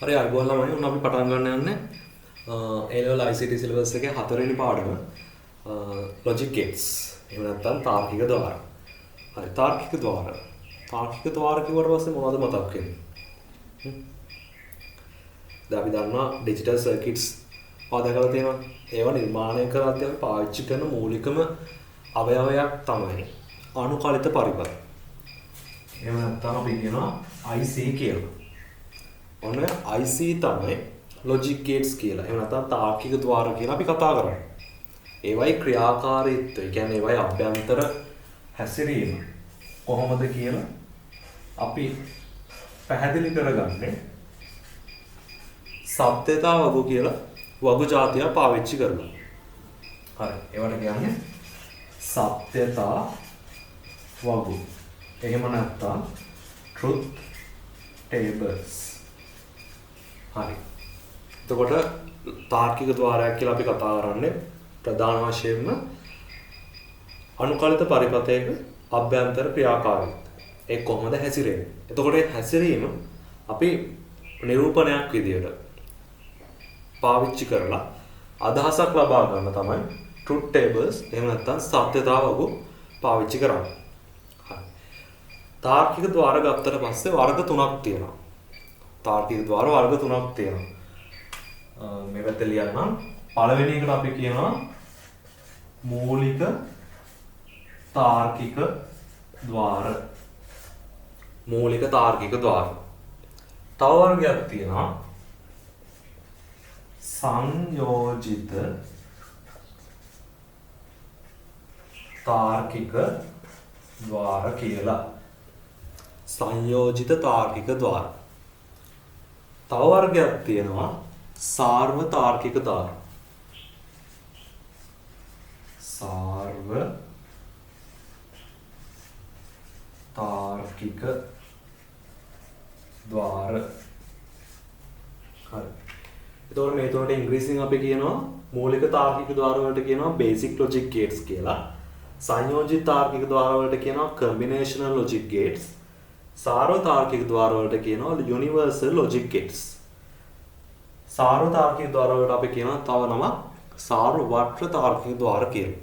හරි අයබෝවන් ළමයි උන් අපි පටන් ගන්න යන්නේ A level ICT syllabus එකේ හතරවෙනි පාඩම logic gates. එහෙම නැත්නම් තාර්කික ద్వාර. හරි තාර්කික ద్వාර. තාර්කික ద్వාර කිව්වට පස්සේ මොනවද මතක් වෙන්නේ? දැන් අපි දන්නවා digital circuits පාදකලා තියෙනවා. ඒවා නිර්මාණය කරද්දී අපි පාවිච්චි කරන මූලිකම අවයවයක් තමයි අනුකලිත පරිපථ. එහෙම නැත්නම් අපි කියනවා IC කියලා. ඔන්න IC තමයි logic gates කියලා. එහෙම නැත්නම් තාර්කික ద్వාර කියලා අපි කතා කරන්නේ. ඒවයි ක්‍රියාකාරීත්වය, ඒ කියන්නේ ඒවයි අභ්‍යන්තර හැසිරීම කොහොමද කියලා අපි පැහැදිලි කරගන්නේ සත්‍යතා වගු කියලා වගු જાතිය පාවිච්චි කරලා. හරි. ඒවට කියන්නේ සත්‍යතා වගු. එහෙම නැත්නම් truth tables. හරි. එතකොට තාර්කික ద్వාරයක් කියලා අපි කතා කරන්නේ ප්‍රධාන වශයෙන්ම අනුකලිත පරිපථයක අභ්‍යන්තර ක්‍රියාකාරීත්වය. ඒ කොහොමද හැසිරෙන්නේ? එතකොට මේ හැසිරීම අපි නිරූපණයක් විදියට පාවිච්චි කරලා අදහසක් ලබා ගන්න තමයි truth tables එහෙම නැත්නම් සත්‍යතා වගු පාවිච්චි කරන්නේ. හරි. තාර්කික ద్వාර ගත්තට පස්සේ වර්ග තුනක් තියෙනවා. තාර්කික ద్వාර වර්ග තුනක් තියෙනවා. මේ පැත්තේ ලියන්නම්. පළවෙනි එකට අපි කියනවා මූලික තාර්කික ద్వාර. මූලික තාර්කික ద్వාර. තව වර්ගයක් තියෙනවා සංයෝජිත තාර්කික ద్వාර කියලා. සංයෝජිත තාර්කික ద్వාර. තව වර්ගයක් තියෙනවා සාර්ව තාර්කික ద్వාර. සාර්ව තාර්කික ద్వාර. හරි. එතකොට මේ තුනට ඉංග්‍රීසියෙන් අපි කියනවා මූලික තාර්කික ద్వාර වලට කියනවා basic logic gates කියලා. සංයෝජිත තාර්කික ద్వාර වලට කියනවා combinational logic gates. සාර්ව තාර්කික ద్వාර වලට කියනවා universal logic gates. සාර්ව තාර්කික ద్వාර වලට අපි කියනවා තව නමක් සාර්වත්‍ර තාර්කික ద్వාර කියලා.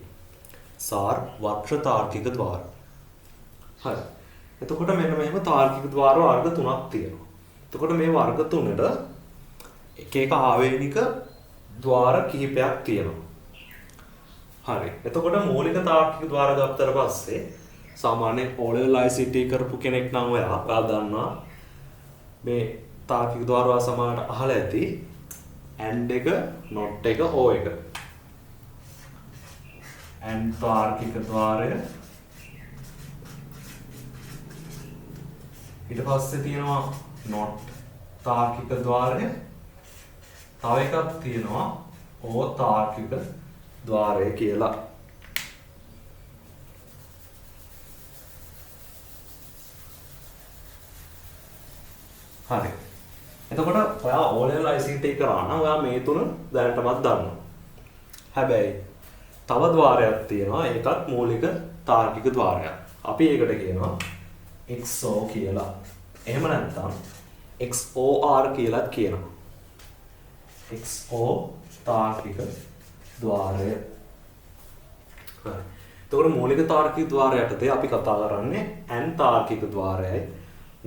සාර්වත්‍ර තාර්කික ద్వාර. හරි. එතකොට මෙන්න මෙහෙම තාර්කික ద్వාර වර්ග තුනක් තියෙනවා. එතකොට මේ වර්ග තුනට එක එක ආවේනික ద్వාර කිහිපයක් තියෙනවා. හරි. එතකොට මූලික තාර්කික ద్వාර ගත්තට පස්සේ සාමාන්‍ය O level ICT කරපු කෙනෙක් නම් ඔයා දන්නවා මේ තාර්කික ద్వාර වා සමානට අහලා ඇති AND එක NOT එක O එක. AND තාර්කික ద్వාරය ඊට පස්සේ තියෙනවා NOT තාර්කික ద్వාරය. තව එකක් තියෙනවා O තාර්කික ద్వාරය කියලා. හරි. එතකොට ඔයා O level ICT කරා නම් ඔයා මේ තුන දැනටමත් දන්නවා. හැබැයි තව ద్వාරයක් තියෙනවා. ඒකත් මූලික තාර්කික ద్వාරයක්. අපි ඒකට කියනවා XO කියලා. එහෙම නැත්නම් XOR කියලාත් කියනවා. XO තාර්කික ద్వාරය. හරි. එතකොට මූලික තාර්කික ద్వාරය යටතේ අපි කතා කරන්නේ AND තාර්කික ద్వාරයයි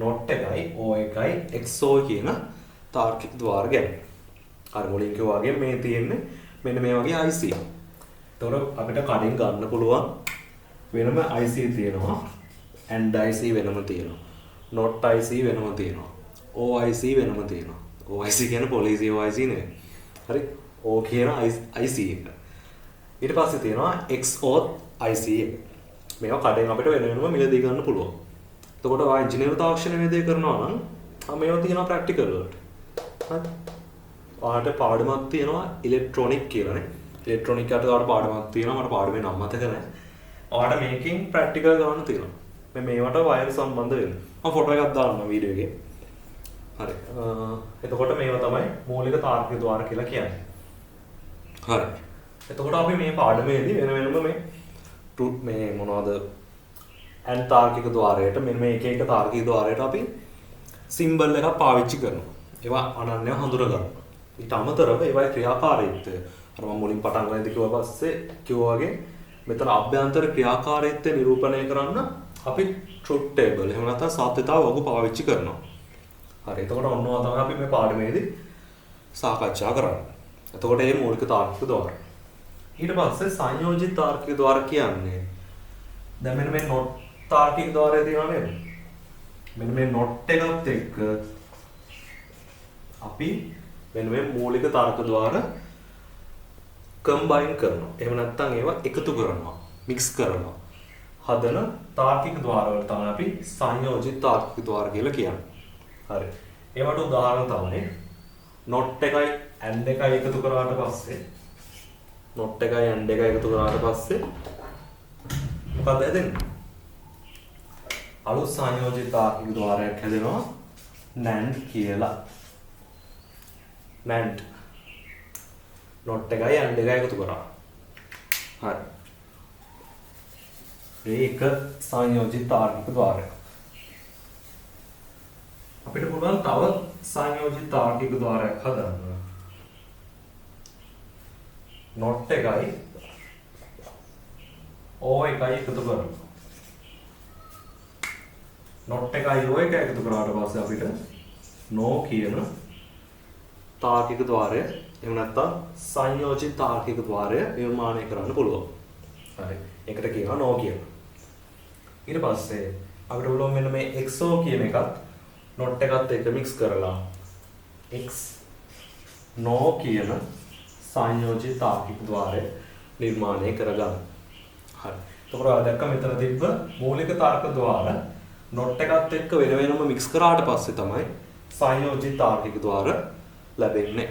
NOT එකයි O එකයි XO කියන තාර්කික ద్వාර ගැන. අර මුලින් කිව්වා වගේ මේ තියෙන්නේ මෙන්න මේ වගේ IC. එතකොට අපිට කඩින් ගන්න පුළුවන් වෙනම IC තියෙනවා. AND IC වෙනම තියෙනවා. NOT IC වෙනම තියෙනවා. OIC වෙනම තියෙනවා. OIC කියන්නේ පොලිසිය OIC නෙවෙයි. හරි. O කියන IC එක. ඊට පස්සේ තියෙනවා XO IC එක. මේවා කඩෙන් අපිට වෙන වෙනම මිලදී ගන්න පුළුවන්. එතකොට ඔයා ඉංජිනේරු තාක්ෂණ වේදේ කරනවා නම් මේවා තියෙනවා ප්‍රැක්ටිකල් වලට. හරි. ඔයාලට පාඩමක් තියෙනවා ඉලෙක්ට්‍රොනික කියලානේ. ඉලෙක්ට්‍රොනික යට ඔයාලට පාඩමක් තියෙනවා. මට පාඩමේ නම මතක නැහැ. ඔයාලට මේකෙන් ප්‍රැක්ටිකල් කරන්න තියෙනවා. මේවට වයර් සම්බන්ධ වෙන්න. මම ෆොටෝ එකක් දාන්නම් වීඩියෝ එකේ. හරි. එතකොට මේවා තමයි මූලික තාර්කික ద్వාර කියලා කියන්නේ. හරි. එතකොට අපි මේ පාඩමේදී වෙන වෙනම මේ මොනවද තාර්කික ద్వාරයට මෙන්න මේ එක එක තාර්කික ద్వාරයට අපි සිම්බල් එකක් පාවිච්චි කරනවා. ඒවා අනන්‍යව හඳුනා ගන්න. ඊට අමතරව ඒවායේ ක්‍රියාකාරීත්වය අර මම මුලින් පටන් ගන්නදී කිව්වා පස්සේ කිව්වා වගේ මෙතන අභ්‍යන්තර ක්‍රියාකාරීත්වය නිරූපණය කරන්න අපි truth table එහෙම නැත්නම් සාධ්‍යතාව වගු පාවිච්චි කරනවා. හරි. එතකොට ඔන්නවා තමයි අපි මේ පාඩමේදී සාකච්ඡා කරන්නේ. එතකොට මේ මූලික තාර්කික ద్వාර. ඊට පස්සේ සංයෝජිත තාර්කික ద్వාර කියන්නේ දැන් මෙන්න මේ not තාර්කික ద్వාරය තියෙනවා නේද? මෙන්න මේ not එකත් එක්ක අපි මෙන්න මේ මූලික තර්ක ద్వාර කම්බයින් කරනවා. එහෙම නැත්නම් ඒවා එකතු කරනවා, මික්ස් කරනවා. හදන තාර්කික ద్వාර වල තමයි අපි සංයෝජිත තාර්කික ద్వාර කියලා කියන්නේ. හරි. ඒවට උදාහරණ තමයි not එකයි and එකයි එකතු කරාට පස්සේ not එකයි and එකයි එකතු කරාට පස්සේ මොකද හැදෙන්නේ? අලුත් සංයෝජිත තාර්කික ద్వාරයක් හැදෙනවා NAND කියලා. NAND not එකයි and එකයි එකතු කරා. හරි. මේක සංයෝජිත තාර්කික ద్వාරයක්. අපිට පුළුවන් තව සංයෝජිත තාර්කික ద్వාරයක් හදන්න. not එකයි o එකයි එකතු කරනවා. not එකයි o එකයි එකතු කරාට පස්සේ අපිට no කියන තාර්කික ద్వාරය එහෙම නැත්නම් සංයෝජිත තාර්කික ద్వාරය නිර්මාණය කරන්න පුළුවන්. හරි. ඒකට කියනවා no කියලා. ඊට පස්සේ අපිට පුළුවන් මෙන්න මේ xo කියන එකත් not එකත් එක්ක මික්ස් කරලා x no කියන සංයෝජිත තාර්කික ద్వාරය නිර්මාණය කරගන්න. හරි. එතකොට ඔයා දැක්ක මෙතන තිබ්බ මූලික තර්ක ద్వාර not එකත් එක්ක වෙන වෙනම මික්ස් කරාට පස්සේ තමයි සංයෝජිත තාර්කික ద్వාර ලැබෙන්නේ.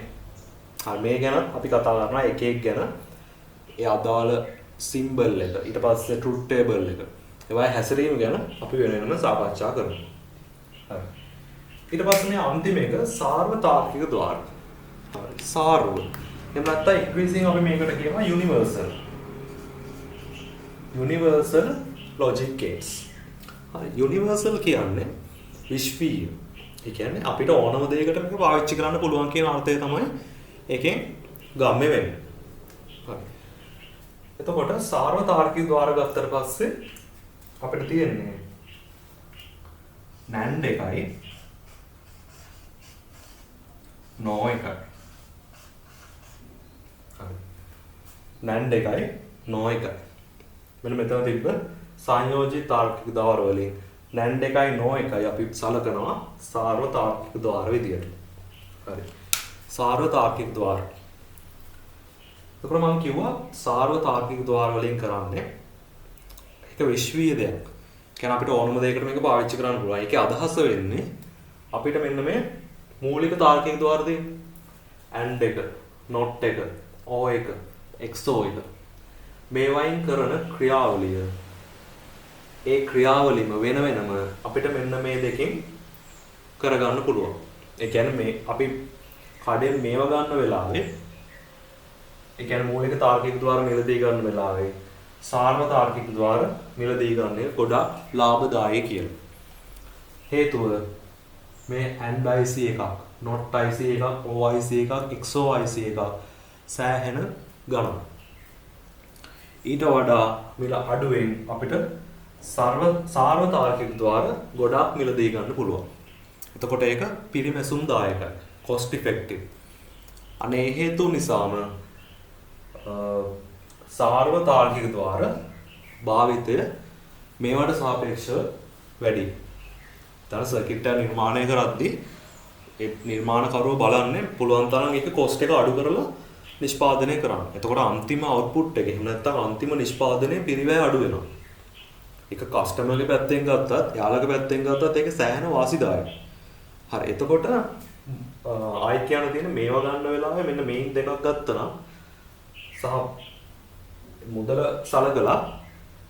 හරි. මේ ගැන අපි කතා කරනවා එක එක ගැන. ඒ අදාළ සිම්බල් එක ඊට පස්සේ truth table එක ඒවායේ හැසිරීම ගැන අපි වෙන වෙනම සාකච්ඡා කරමු. හරි. ඊට පස්සේ මේ අන්තිම එක සාර්ව තාර්කික ద్వාර. හරි. සාර්ව. එහෙම නැත්නම් ඉංග්‍රීසියෙන් අපි මේකට කියනවා universal. universal logic gates. හරි. universal කියන්නේ විශ්වීය. ඒ කියන්නේ අපිට ඕනම දෙයකට මේක පාවිච්චි කරන්න පුළුවන් කියන අර්ථය තමයි ඒකෙන් ගම්මේ වෙන්නේ. හරි. එතකොට සාර්ව තාර්කික ద్వාර ගත්තට පස්සේ අපිට තියෙන්නේ NAND එකයි no එකයි. හරි. NAND එකයි no එකයි. මෙන්න මෙතන තිබ්බ සංයෝජිත තාර්කික ద్వාර වලින් NAND එකයි no එකයි අපි සලකනවා සාර්ව තාර්කික ద్వාර විදියට. හරි. සාර්ව තාර්කික ద్వාර. එතකොට මම කිව්වා සාර්ව තාර්කික ద్వාර වලින් කරන්නේ ඒක විශ්වීය දෙයක්. කියන්නේ අපිට ඕනම දෙයකට මේක පාවිච්චි කරන්න පුළුවන්. ඒකේ අදහස වෙන්නේ අපිට මෙන්න මේ මූලික තාර්කික ద్వාර තියෙන්නේ and එක, not එක, o එක, xo එක. මේවයින් කරන ක්‍රියාවලිය ඒ ක්‍රියාවලියම වෙන වෙනම අපිට මෙන්න මේ දෙකෙන් කරගන්න පුළුවන්. ඒ කියන්නේ මේ අපි කඩෙන් මේව ගන්න වෙලාවේ ඒ කියන්නේ මූලික තාර්කික ద్వාර මිලදී ගන්න වෙලාවේ සාර්ව තාර්කික ద్వාර මිලදී ගන්න එක ගොඩාක් ලාභදායී කියලා. හේතුව මේ and IC එකක්, not IC එකක්, OIC එකක්, XOIC එකක් සෑහෙන ගණන්. ඊට වඩා මිල අඩුවෙන් අපිට සාර්ව තාර්කික ద్వාර ගොඩාක් මිලදී ගන්න පුළුවන්. එතකොට ඒක පිරිමැසුම්දායකයි, cost effective. අනේ හේතු නිසාම සාර්ව තාර්කික ద్వාර භාවිතය මේවට සාපේක්ෂව වැඩි. දැන් සර්කිට් එක නිර්මාණය කරද්දී ඒ නිර්මාණකරුවෝ බලන්නේ පුළුවන් තරම් ඒක cost එක අඩු කරලා නිෂ්පාදනය කරන්න. එතකොට අන්තිම output එක එහෙම නැත්නම් අන්තිම නිෂ්පාදනයේ පිරිවැය අඩු වෙනවා. ඒක කස්ටමර්ගේ පැත්තෙන් ගත්තත්, යාළුවගේ පැත්තෙන් ගත්තත් ඒක සෑහෙන වාසිදායකයි. හරි. එතකොට ආයි කියන්න තියෙන මේවා ගන්න වෙලාවේ මෙන්න මේන් දෙකක් ගත්තා නම් සහ මුදල සලකලා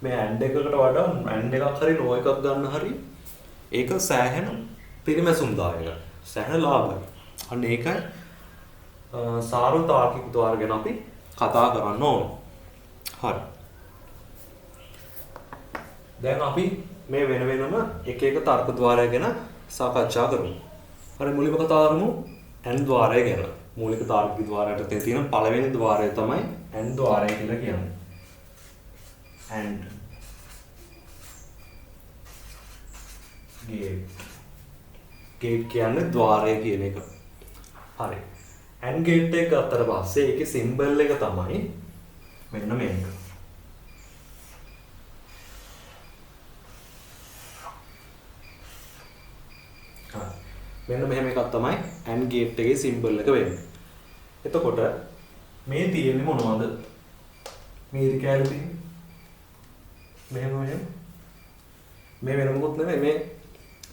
මේ and එකකට වඩා and එකක් හරි no එකක් ගන්න හරි ඒක සෑහෙන පිරිමැසුම්දායකයි. සෑහෙන ලාභයි. අන්න ඒකයි සාර්ව තාර්කික ద్వාර ගැන අපි කතා කරන්න ඕන. හරි. දැන් අපි මේ වෙන වෙනම එක එක තර්ක ద్వාරය ගැන සාකච්ඡා කරමු. හරි මුලින්ම කතා කරමු AND ద్వාරය ගැන. මූලික තාර්කික ద్వාරයට තියෙන පළවෙනි ద్వාරය තමයි AND ద్వාරය කියලා කියන්නේ. AND ගේට් කියන්නේ ద్వාරය කියන එක. හරි. AND ගේට් එක ගත්තට පස්සේ ඒකේ සිම්බල් එක තමයි මෙන්න මේක. මෙන්න මෙහෙම එකක් තමයි AND ගේට් එකේ සිම්බල් එක වෙන්නේ. එතකොට මේ තියෙන්නේ මොනවද? මේ ඉරි කැලේ තියෙන්නේ. මෙහෙම. මේ වෙන මොකුත් නෙමෙයි මේ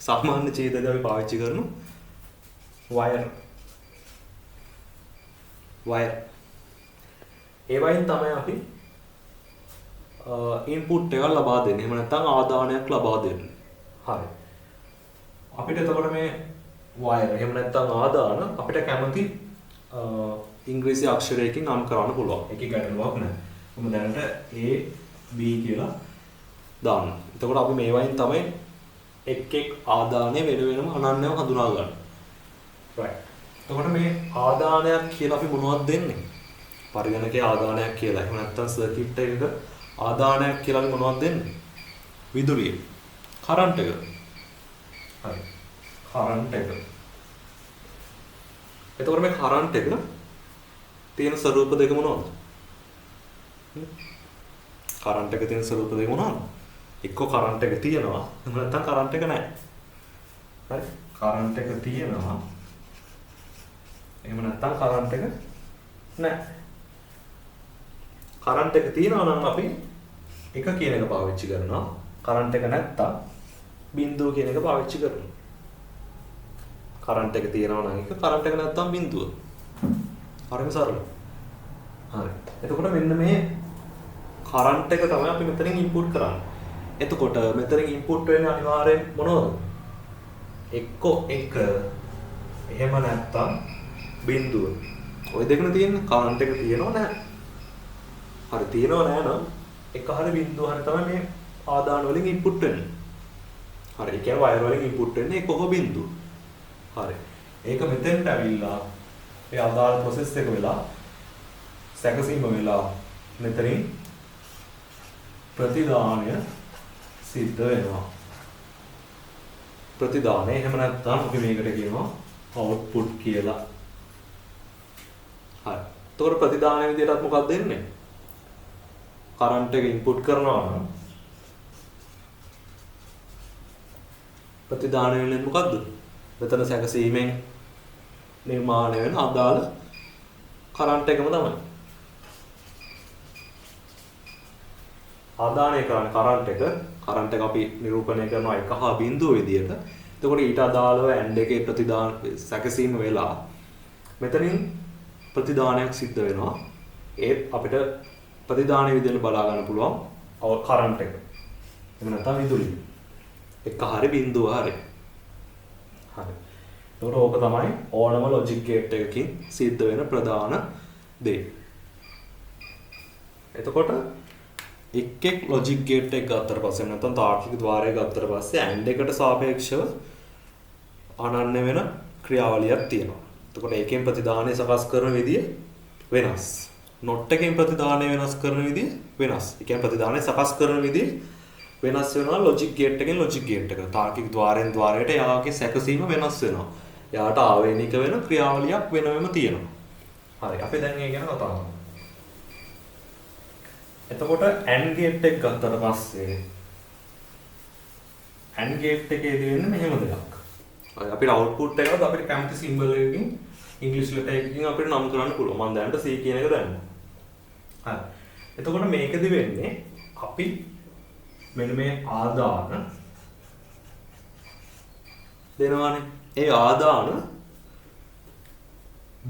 සාමාන්‍ය ඡේදක අපි පාවිච්චි කරන වයර්. ඒ වයින් තමයි අපි ඉන්පුට් එකක් ලබා දෙන්නේ. එහෙම නැත්නම් ආදානයක් ලබා දෙන්නේ. හරි. අපිට එතකොට මේ වයර් එහෙම නැත්නම් ආදාන අපිට කැමති ඉංග්‍රීසි අක්ෂරයකින් නම් කරන්න පුළුවන්. ඒකේ ගැටලුවක් නැහැ. කොහොමද දැනට A B කියලා දාන්න. එතකොට අපි මේ වයින් තමයි එක් ආදානය වෙන වෙනම අනන්‍යව හඳුනා ගන්න. right. එතකොට මේ ආදානයක් කියලා අපි මොනවද දෙන්නේ? පරිගණකයේ ආදානයක් කියලා. එහෙම නැත්නම් සර්කිට් එකක ආදානයක් කියලා අපි මොනවද දෙන්නේ? විදුලිය. කරන්ට් එක. හරි. කරන්ට් එක. එතකොට මේ කරන්ට් එක තියෙන ස්වරූප දෙක මොනවද? කරන්ට් එක තියෙන ස්වරූප දෙක මොනවද? එක්ක කරන්ට් එක තියෙනවා එහෙම නැත්නම් කරන්ට් එක නැහැ. හරි? කරන්ට් එක තියෙනවා එහෙම නැත්නම් කරන්ට් එක නැහැ. කරන්ට් එක තියෙනවා නම් අපි එක කියන එක පාවිච්චි කරනවා. කරන්ට් එක නැත්තම් බිඳුව කියන එක පාවිච්චි කරනවා. කරන්ට් එක තියෙනවා නම් එක කරන්ට් එක නැත්තම් බිඳුව. හරිම සරලයි. හරි. එතකොට මෙන්න මේ කරන්ට් එක තමයි අපි මෙතනින් ඉන්පුට් කරන්නේ. එතකොට මෙතනින් ඉන්පුට් වෙන්නේ අනිවාර්යෙන් මොනවද? එක්ක එක එහෙම නැත්තම් බිඳුව. ওই දෙකම තියෙන්නේ. කරන්ට් එක තියෙනව නැහැ. හරි තියෙනව නැහැ නම් එක හරි බිඳුව හරි තමයි මේ ආදාන වලින් ඉන්පුට් වෙන්නේ. හරි. ඒ කියන්නේ වයර් වලින් ඉන්පුට් වෙන්නේ එක හෝ බිඳුව. හරි. ඒක මෙතෙන්ට ඇවිල්ලා ඒ අදාළ process එක වෙලා සැකසීම වෙලා මෙතනින් ප්‍රතිදානය සිද්ධ වෙනවා. ප්‍රතිදානය එහෙම නැත්නම් අපි මේකට කියනවා output කියලා. හරි. එතකොට ප්‍රතිදානය විදිහටත් මොකක්ද දෙන්නේ? කරන්ට් එක ඉන්පුට් කරනවා නම් ප්‍රතිදානය වෙන්නේ මොකද්ද? මෙතන සැකසීමෙන් නිර්මාණය වෙන අදාළ කරන්ට් එකම තමයි. ආදානය කරන කරන්ට් එක අපි නිරූපණය කරනවා එක හා බිඳුව විදියට. එතකොට ඊට අදාළව AND එකේ ප්‍රතිදාන සැකසීම වෙලා මෙතනින් ප්‍රතිදානයක් සිද්ධ වෙනවා. ඒත් අපිට ප්‍රතිදානයේ විදියට බලා ගන්න පුළුවන් කරන්ට් එක. එහෙම නැත්නම් විදුලිය. එක හරි බිඳුව හරි. හරි. එතකොට ඕක තමයි ඕනම ලොජික් ගේට් එකකින් සිද්ධ වෙන ප්‍රධාන දේ. එතකොට එක් ලොජික් ගේට් එක ගත්තට පස්සේ නැත්නම් තාර්කික ద్వාරය ගත්තට පස්සේ AND එකට සාපේක්ෂව අනන්‍ය වෙන ක්‍රියාවලියක් තියෙනවා. එතකොට ඒකෙන් ප්‍රතිදානය සකස් කරන විදිය වෙනස්. not එකෙන් ප්‍රතිදානය වෙනස් කරන විදිය වෙනස්. ඒ කියන්නේ ප්‍රතිදානය සකස් කරන විදිය වෙනස් වෙනවා ලොජික් ගේට් එකෙන් ලොජික් ගේට් එකට. තාර්කික ద్వාරයෙන් ద్వාරයට යාගේ සැකසීම වෙනස් වෙනවා. යාට ආවේනික වෙන ක්‍රියාවලියක් වෙනවෙම තියෙනවා. හරි. අපි දැන් ඒ ගැන කතා කරමු. එතකොට AND ගේට් එක ගත්තට පස්සේ AND ගේට් එකේදී වෙන්නේ මෙහෙම දෙයක්. හරි. අපිට අවුට්පුට් එකකට අපිට කැමති සිම්බල් එකකින් ඉංග්‍රීසි ලෙටර් එකකින් අපිට නම් කරන්න පුළුවන්. මම දැනට C කියන එක දන්නවා. හරි. එතකොට මේකෙදි වෙන්නේ අපි මෙන්න මේ ආදාන දෙනවානේ. ඒ ආදාන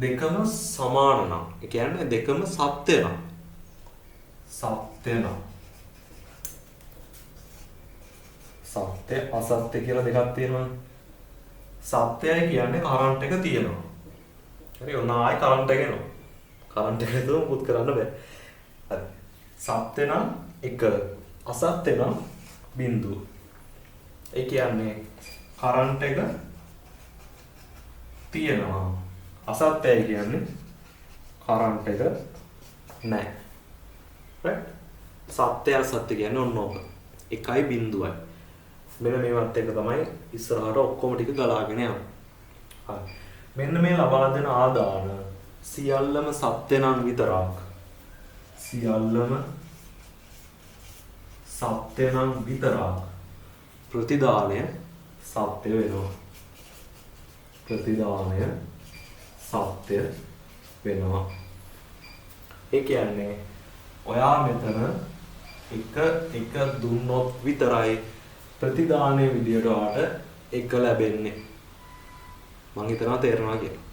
දෙකම සමාන නම් ඒ කියන්නේ දෙකම සත්‍ය නම් සත්‍ය අසත්‍ය කියලා දෙකක් තියෙනවානේ. සත්‍යයි කියන්නේ කරන්ට් එක තියෙනවා. හරි ඔන්න ආයි කරන්ට් එක එනවා. කරන්ට් එක නේද මුත් කරන්න බෑ. හරි. සත්‍ය නම් එක අසත්‍ය නම් බිඳුව. ඒ කියන්නේ කරන්ට් එක තියෙනවා. අසත්‍යයි කියන්නේ කරන්ට් එක නැහැ. right? සත්‍ය අසත්‍ය කියන්නේ ඔන්න ඕක. 1.0යි. මෙන්න මේවත් එක තමයි ඉස්සරහට ඔක්කොම ටික ගලාගෙන යන්නේ. හරි. මෙන්න මේ ලබා දෙන ආදාන සියල්ලම සත්‍ය නම් විතරක්. සියල්ලම සත්‍ය නම් විතරක් ප්‍රතිදානය සත්‍ය වෙනවා. ප්‍රතිදානය සත්‍ය වෙනවා. ඒ කියන්නේ ඔයා මෙතන එක දුන්නොත් විතරයි ප්‍රතිදානයේ විදියට ඔයාට එක ලැබෙන්නේ. මම හිතනවා තේරෙනවා කියලා.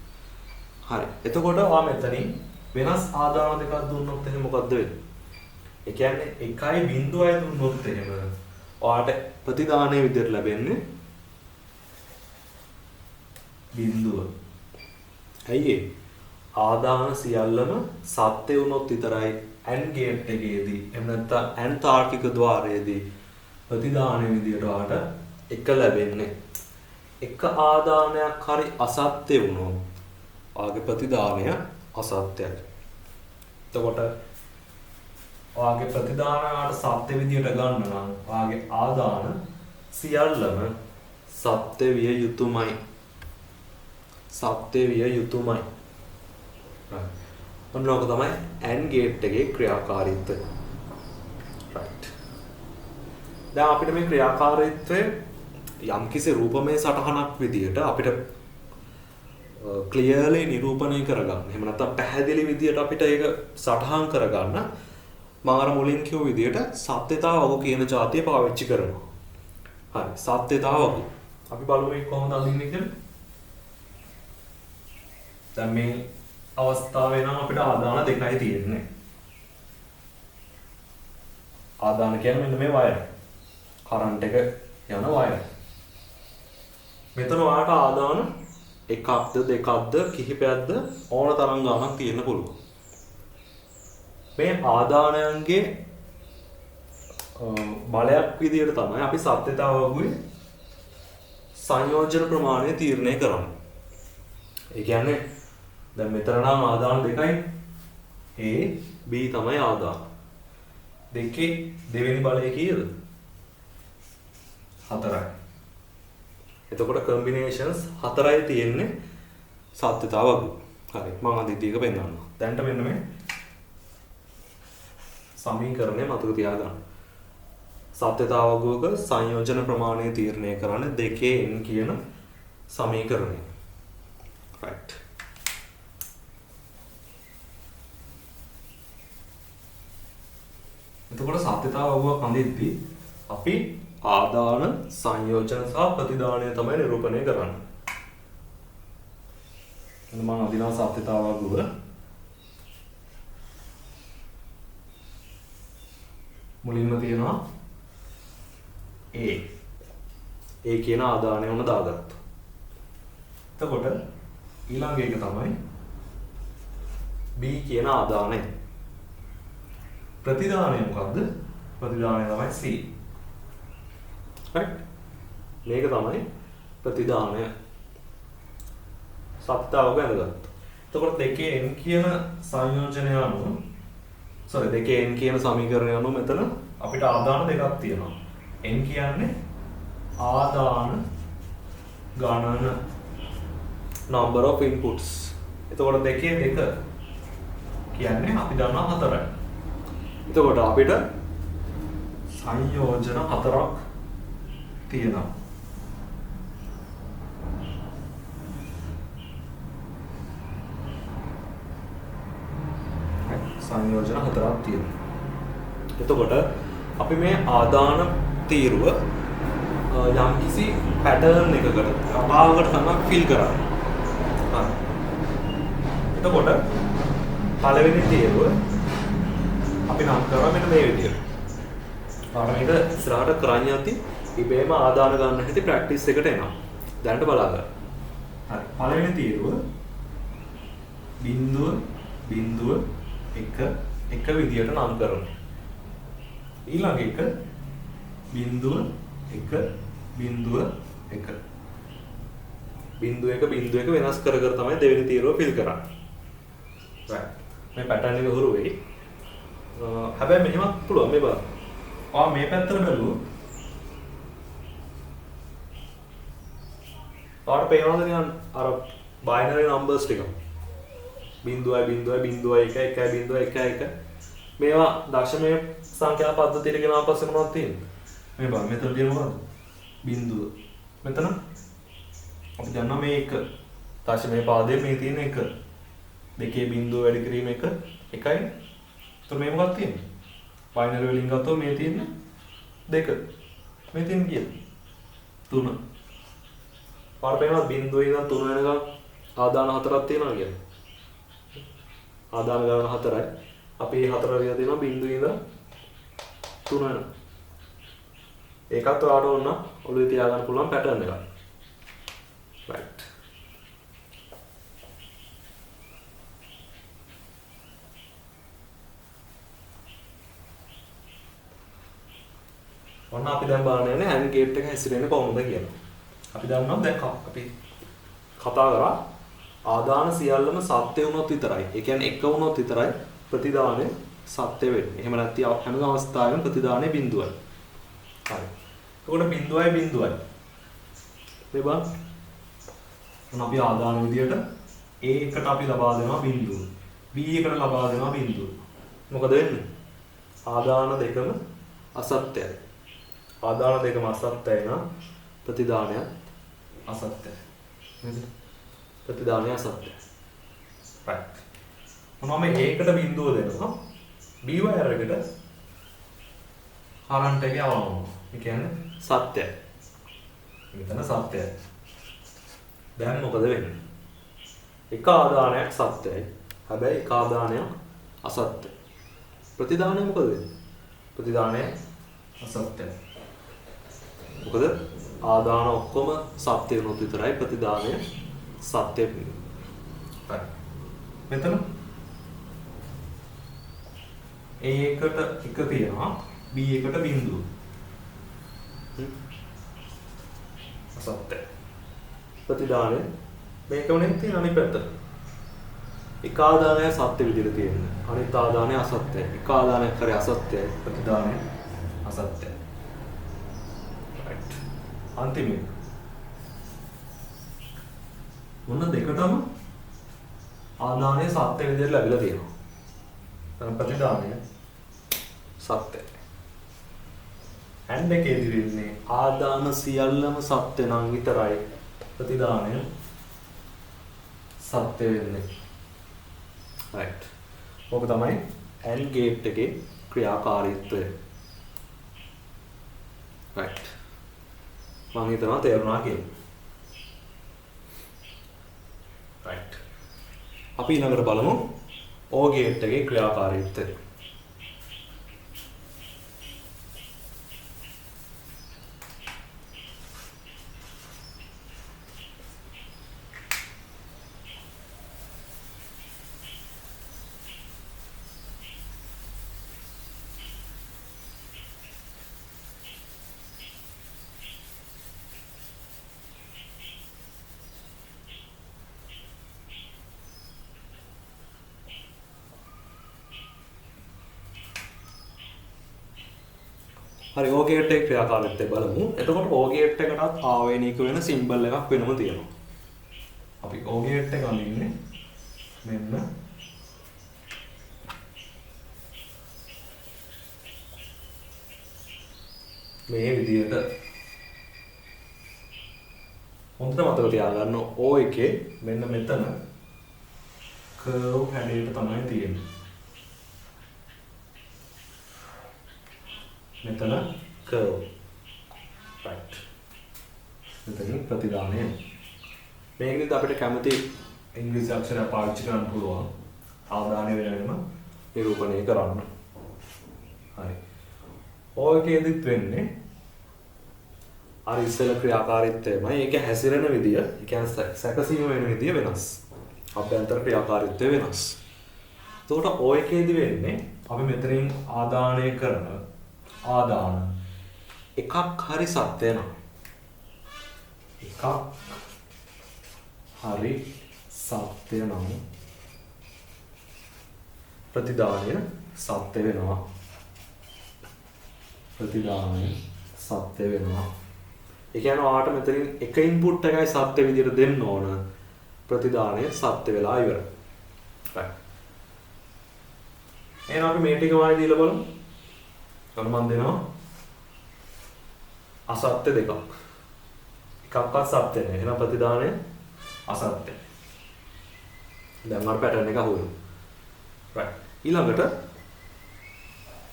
හරි. එතකොට ඔයා මෙතනින් වෙනස් ආදාන දෙකක් දුන්නොත් එහෙනම් මොකද්ද වෙන්නේ? ඒ කියන්නේ 1.0යි දුන්නොත් එහෙම ඔයාට ප්‍රතිදානයේ විදියට ලැබෙන්නේ 0. ඇයි ඒ? ආදාන සියල්ලම සත්‍ය වුණොත් විතරයි AND ගේට් එකේදී එහෙම නැත්නම් AND තාර්කික ద్వාරයේදී ප්‍රතිදානයේ විදියට ඔයාට එක ලැබෙන්නේ. එක ආදානයක් හරි අසත්‍ය වුණොත් ඔයාගේ ප්‍රතිදානය අසත්‍යයි. එතකොට ඔයාගේ ප්‍රතිදානයට සත්‍ය විදියට ගන්න නම් ඔයාගේ ආදාන සියල්ලම සත්‍ය විය යුතුමයි. සත්‍ය විය යුතුමයි. ඔන්න ඔක තමයි AND ගේට් එකේ ක්‍රියාකාරීත්වය. right. දැන් අපිට මේ ක්‍රියාකාරීත්වය යම්කිසි රූපමය සටහනක් විදියට අපිට ක්ලියර්ලි නිරූපණය කරගන්න. එහෙම නැත්නම් පැහැදිලි විදියට අපිට ඒක සටහන් කරගන්න මම අර මුලින් කිව්ව විදියට සත්‍යතාවක කියන જાතිය පාවිච්චි කරනවා. හරි. සත්‍යතාවක. අපි බලමු මේක කොහොමද අඳින්නේ කියලා. දැන් මේ අවස්ථාවේ නම් අපිට ආදාන දෙකයි තියෙන්නේ. ආදාන කියන්නේ මෙන්න මේ වයර්. කරන්ට් එක යන වයර්. මෙතන ඔයාලට ආදාන එකක්ද දෙකක්ද කිහිපයක්ද ඕන තරම් ගණනක් තියෙන්න පුළුවන්. මේ ආදානයන්ගේ බලයක් විදියට තමයි අපි සත්‍යතාවකුයි සංයෝජන ප්‍රමාණය තීරණය කරන්නේ. ඒ කියන්නේ දැන් මෙතන නම් ආදාන දෙකයි. A B තමයි ආදාන. දෙකේ දෙවෙනි බලය කීයද? 4යි. එතකොට කම්බිනේෂන්ස් 4යි තියෙන්නේ සත්‍යතාවක. හරි. මම අදිටි එක පෙන්නන්නම්. දැන්ට මෙන්න මේ සමීකරණය මතක තියාගන්න. සත්‍යතාවක සංයෝජන ප්‍රමාණය තීරණය කරන්නේ 2n කියන සමීකරණය. right. එතකොට සත්‍යතාවක අඳිද්දී අපි ආදාන සංයෝජන සහ ප්‍රතිදානය තමයි නිරූපණය කරන්නේ. එන්න මම අදිනවා සත්‍යතාවක මුලින්ම තියෙනවා A. A කියන ආදානය වුණ දාගත්තා. එතකොට ඊළඟ එක තමයි B කියන ආදානය. ප්‍රතිදානය මොකද්ද? ප්‍රතිදානය තමයි C. right? මේක තමයි ප්‍රතිදානය. සත්‍යතාවක ඇඳගත්තා. එතකොට දෙකේ n කියන සංයෝජනය අනුව දෙකේ n කියන සමීකරණය අනුව මෙතන අපිට ආදාන දෙකක් තියෙනවා. n කියන්නේ ආදාන ගණන number of inputs. එතකොට දෙකේ දෙක කියන්නේ අපි දන්නවා 4යි. එතකොට අපිට සංයෝජන 4ක් තියෙනවා. සංයෝජන 4ක් තියෙනවා. එතකොට අපි මේ ආදාන තීරුව යම්කිසි පැටර්න් එකකට රටාවකට තමයි ෆිල් කරන්නේ. හරි. එතකොට පළවෙනි තීරුව අපි නම් කරා මෙන්න මේ විදියට. පාඩමේක ඉස්සරහට කරන්න යති ඉබේම ආදාන ගන්න හැටි ප්‍රැක්ටිස් එකට එනවා. දැනට බලා ගන්න. හරි. පළවෙනි තීරුව බිංදුව 1 විදියට නම් කරනවා. ඊළඟ එක බිංදුව 1 1. බිංදුවක වෙනස් කර කර තමයි දෙවෙනි තීරුව ෆිල් කරන්නේ. right. මේ පැටර්න් එක හුරු වෙයි. හැබැයි මෙහෙමත් පුළුවන් මේ බලන්න. ඔයා මේ පැත්තට බැලුවොත් ඔයාලට පේනවද නිකන් අර බයිනරි නම්බර්ස් ටික? 0.0.0.1 මේවා දශමය සංඛ්‍යා පද්ධතියට ගෙනාව පස්සේ මොනවද තියෙන්නේ? මේ බලන්න මෙතන තියෙන මොනවද? බිංදුව. මෙතන අපි දන්නවා මේ 1 දශමයේ පාදයේ මේ තියෙන 1. දෙකේ බිංදුව වැඩි කිරීම 1 1යි. එතකොට මේ මොකක්ද තියෙන්නේ? බයිනරි වලින් ගත්තොත් මේ තියෙන්නේ 2. මේ තියෙන්නේ කීයද? 3. පාර පේනවා බිංදුවේ ඉඳන් 3 වෙනකම් ආදාන 4ක් තියෙනවා කියන්නේ. ආදාන ගණන 4යි. අපි මේ 4 රිය දෙනවා බිංදුවේ ඉඳන් 3 වෙනකම්. ඒකත් ඔයාලට ඕන ඔළුවේ තියාගන්න පුළුවන් පැටර්න් එකක්. right. ඔන්න අපි දැන් බලන්න යන්නේ hand gate එක හැසිරෙන්නේ කොහොමද කියලා. අපි දන්නවා දැන් අපි කතා කරා ආදාන සියල්ලම සත්‍ය වුණොත් විතරයි. ඒ කියන්නේ එක වුණොත් විතරයි ප්‍රතිදානය සත්‍ය වෙන්නේ. එහෙම නැත්නම් හැම අවස්ථාවෙම ප්‍රතිදානය බිඳුවයි. හරි. එතකොට බිඳුවයි. මේ බලන්න. අපි ආදාන විදියට A එකට අපි ලබා දෙනවා බිඳුව. B එකට ලබා දෙනවා බිඳුව. මොකද වෙන්නේ? ආදාන දෙකම අසත්‍යයි. ආදාන දෙකම අසත්‍යයි නම් ප්‍රතිදානය අසත්‍යයි. නේද? ප්‍රතිදානය අසත්‍යයි. right. මොනවා මේ A එකට බිඳුව දෙනවා. B වයර් එකට කරන්ට් එක යවනවා. ඒ කියන්නේ සත්‍යයි. මෙතන සත්‍යයි. දැන් මොකද වෙන්නේ? එක ආදානයක් සත්‍යයි. හැබැයි එක ආදානයක් අසත්‍යයි. ප්‍රතිදානය මොකද වෙන්නේ? ප්‍රතිදානය අසත්‍යයි. මොකද ආදාන ඔක්කොම සත්‍ය වුණොත් විතරයි ප්‍රතිදානය සත්‍ය වෙන්නේ. හරි. මෙතන A එකට 1 තියෙනවා B එකට බිඳුව. අසත්‍ය. ප්‍රතිදානය මේක උනේ තියෙන අනිත් පැත්ත. එක ආදානය සත්‍ය විදිහට තියෙන්නේ. අනිත් ආදානය අසත්‍යයි. එක ආදානයක් කරේ අසත්‍යයි. ප්‍රතිදානය අසත්‍යයි. right. අන්තිමේ මොන දෙකටම ආදානය සත්‍ය විදිහට ලැබිලා තියෙනවා. දැන් ප්‍රතිදානය සත්‍යයි. and එකේදී වෙන්නේ ආදාන සියල්ලම සත්‍ය නම් විතරයි ප්‍රතිදානය සත්‍ය වෙන්නේ. right. ඕක තමයි and gate එකේ ක්‍රියාකාරීත්වය. right. මම හිතනවා තේරුණා කියලා. right. අපි ඊළඟට බලමු OR gate එකේ ක්‍රියාකාරීත්වය. හරි OR gate එකේ ක්‍රියාකාරීත්වය බලමු. එතකොට OR gate එකටත් ආවේනික වෙන සිම්බල් එකක් වෙනම තියෙනවා. අපි OR gate එක අඳින්නේ මෙන්න මේ විදිහට. හොඳට මතක තියාගන්න O එකේ මෙන්න මෙතන කර්ව් හැඩයට තමයි තියෙන්නේ. මෙතන curve. right. මෙතන ප්‍රතිදානය. මේකෙන්ද අපිට කැමති ඉංග්‍රීසි අක්ෂර පාවිච්චි කරන්න පුළුවන්. ආදානය වෙනම නිරූපණය කරන්න. හරි. ඔයකෙදිත් වෙන්නේ අර ඉස්සෙල් ක්‍රියාකාරීත්වයමයි. ඒක හැසිරෙන විදිය, ඒ කියන්නේ සැකසීම වෙන විදිය වෙනස්. අභ්‍යන්තර ක්‍රියාකාරීත්වය වෙනස්. එතකොට ඔයකෙදි වෙන්නේ අපි මෙතනින් ආදානය කරන ආදාන එකක් හරි සත්‍ය නම් එකක් හරි සත්‍ය නම් ප්‍රතිදානය සත්‍ය වෙනවා. ප්‍රතිදානය සත්‍ය වෙනවා. ඒ කියන්නේ ඔයාට මෙතනින් එක ඉන්පුට් එකයි සත්‍ය විදිහට දෙන්න ඕන. ප්‍රතිදානය සත්‍ය වෙලා ඉවරයි. right. එහෙනම් අපි මේ ටික වායි දීලා බලමු. එතකොට මම දෙනවා අසත්‍ය දෙකක්. එකක්වත් සත්‍ය නැහැ. එහෙනම් ප්‍රතිදානය අසත්‍යයි. දැන් අර පැටර්න් එක අහුවෙනවා. right. ඊළඟට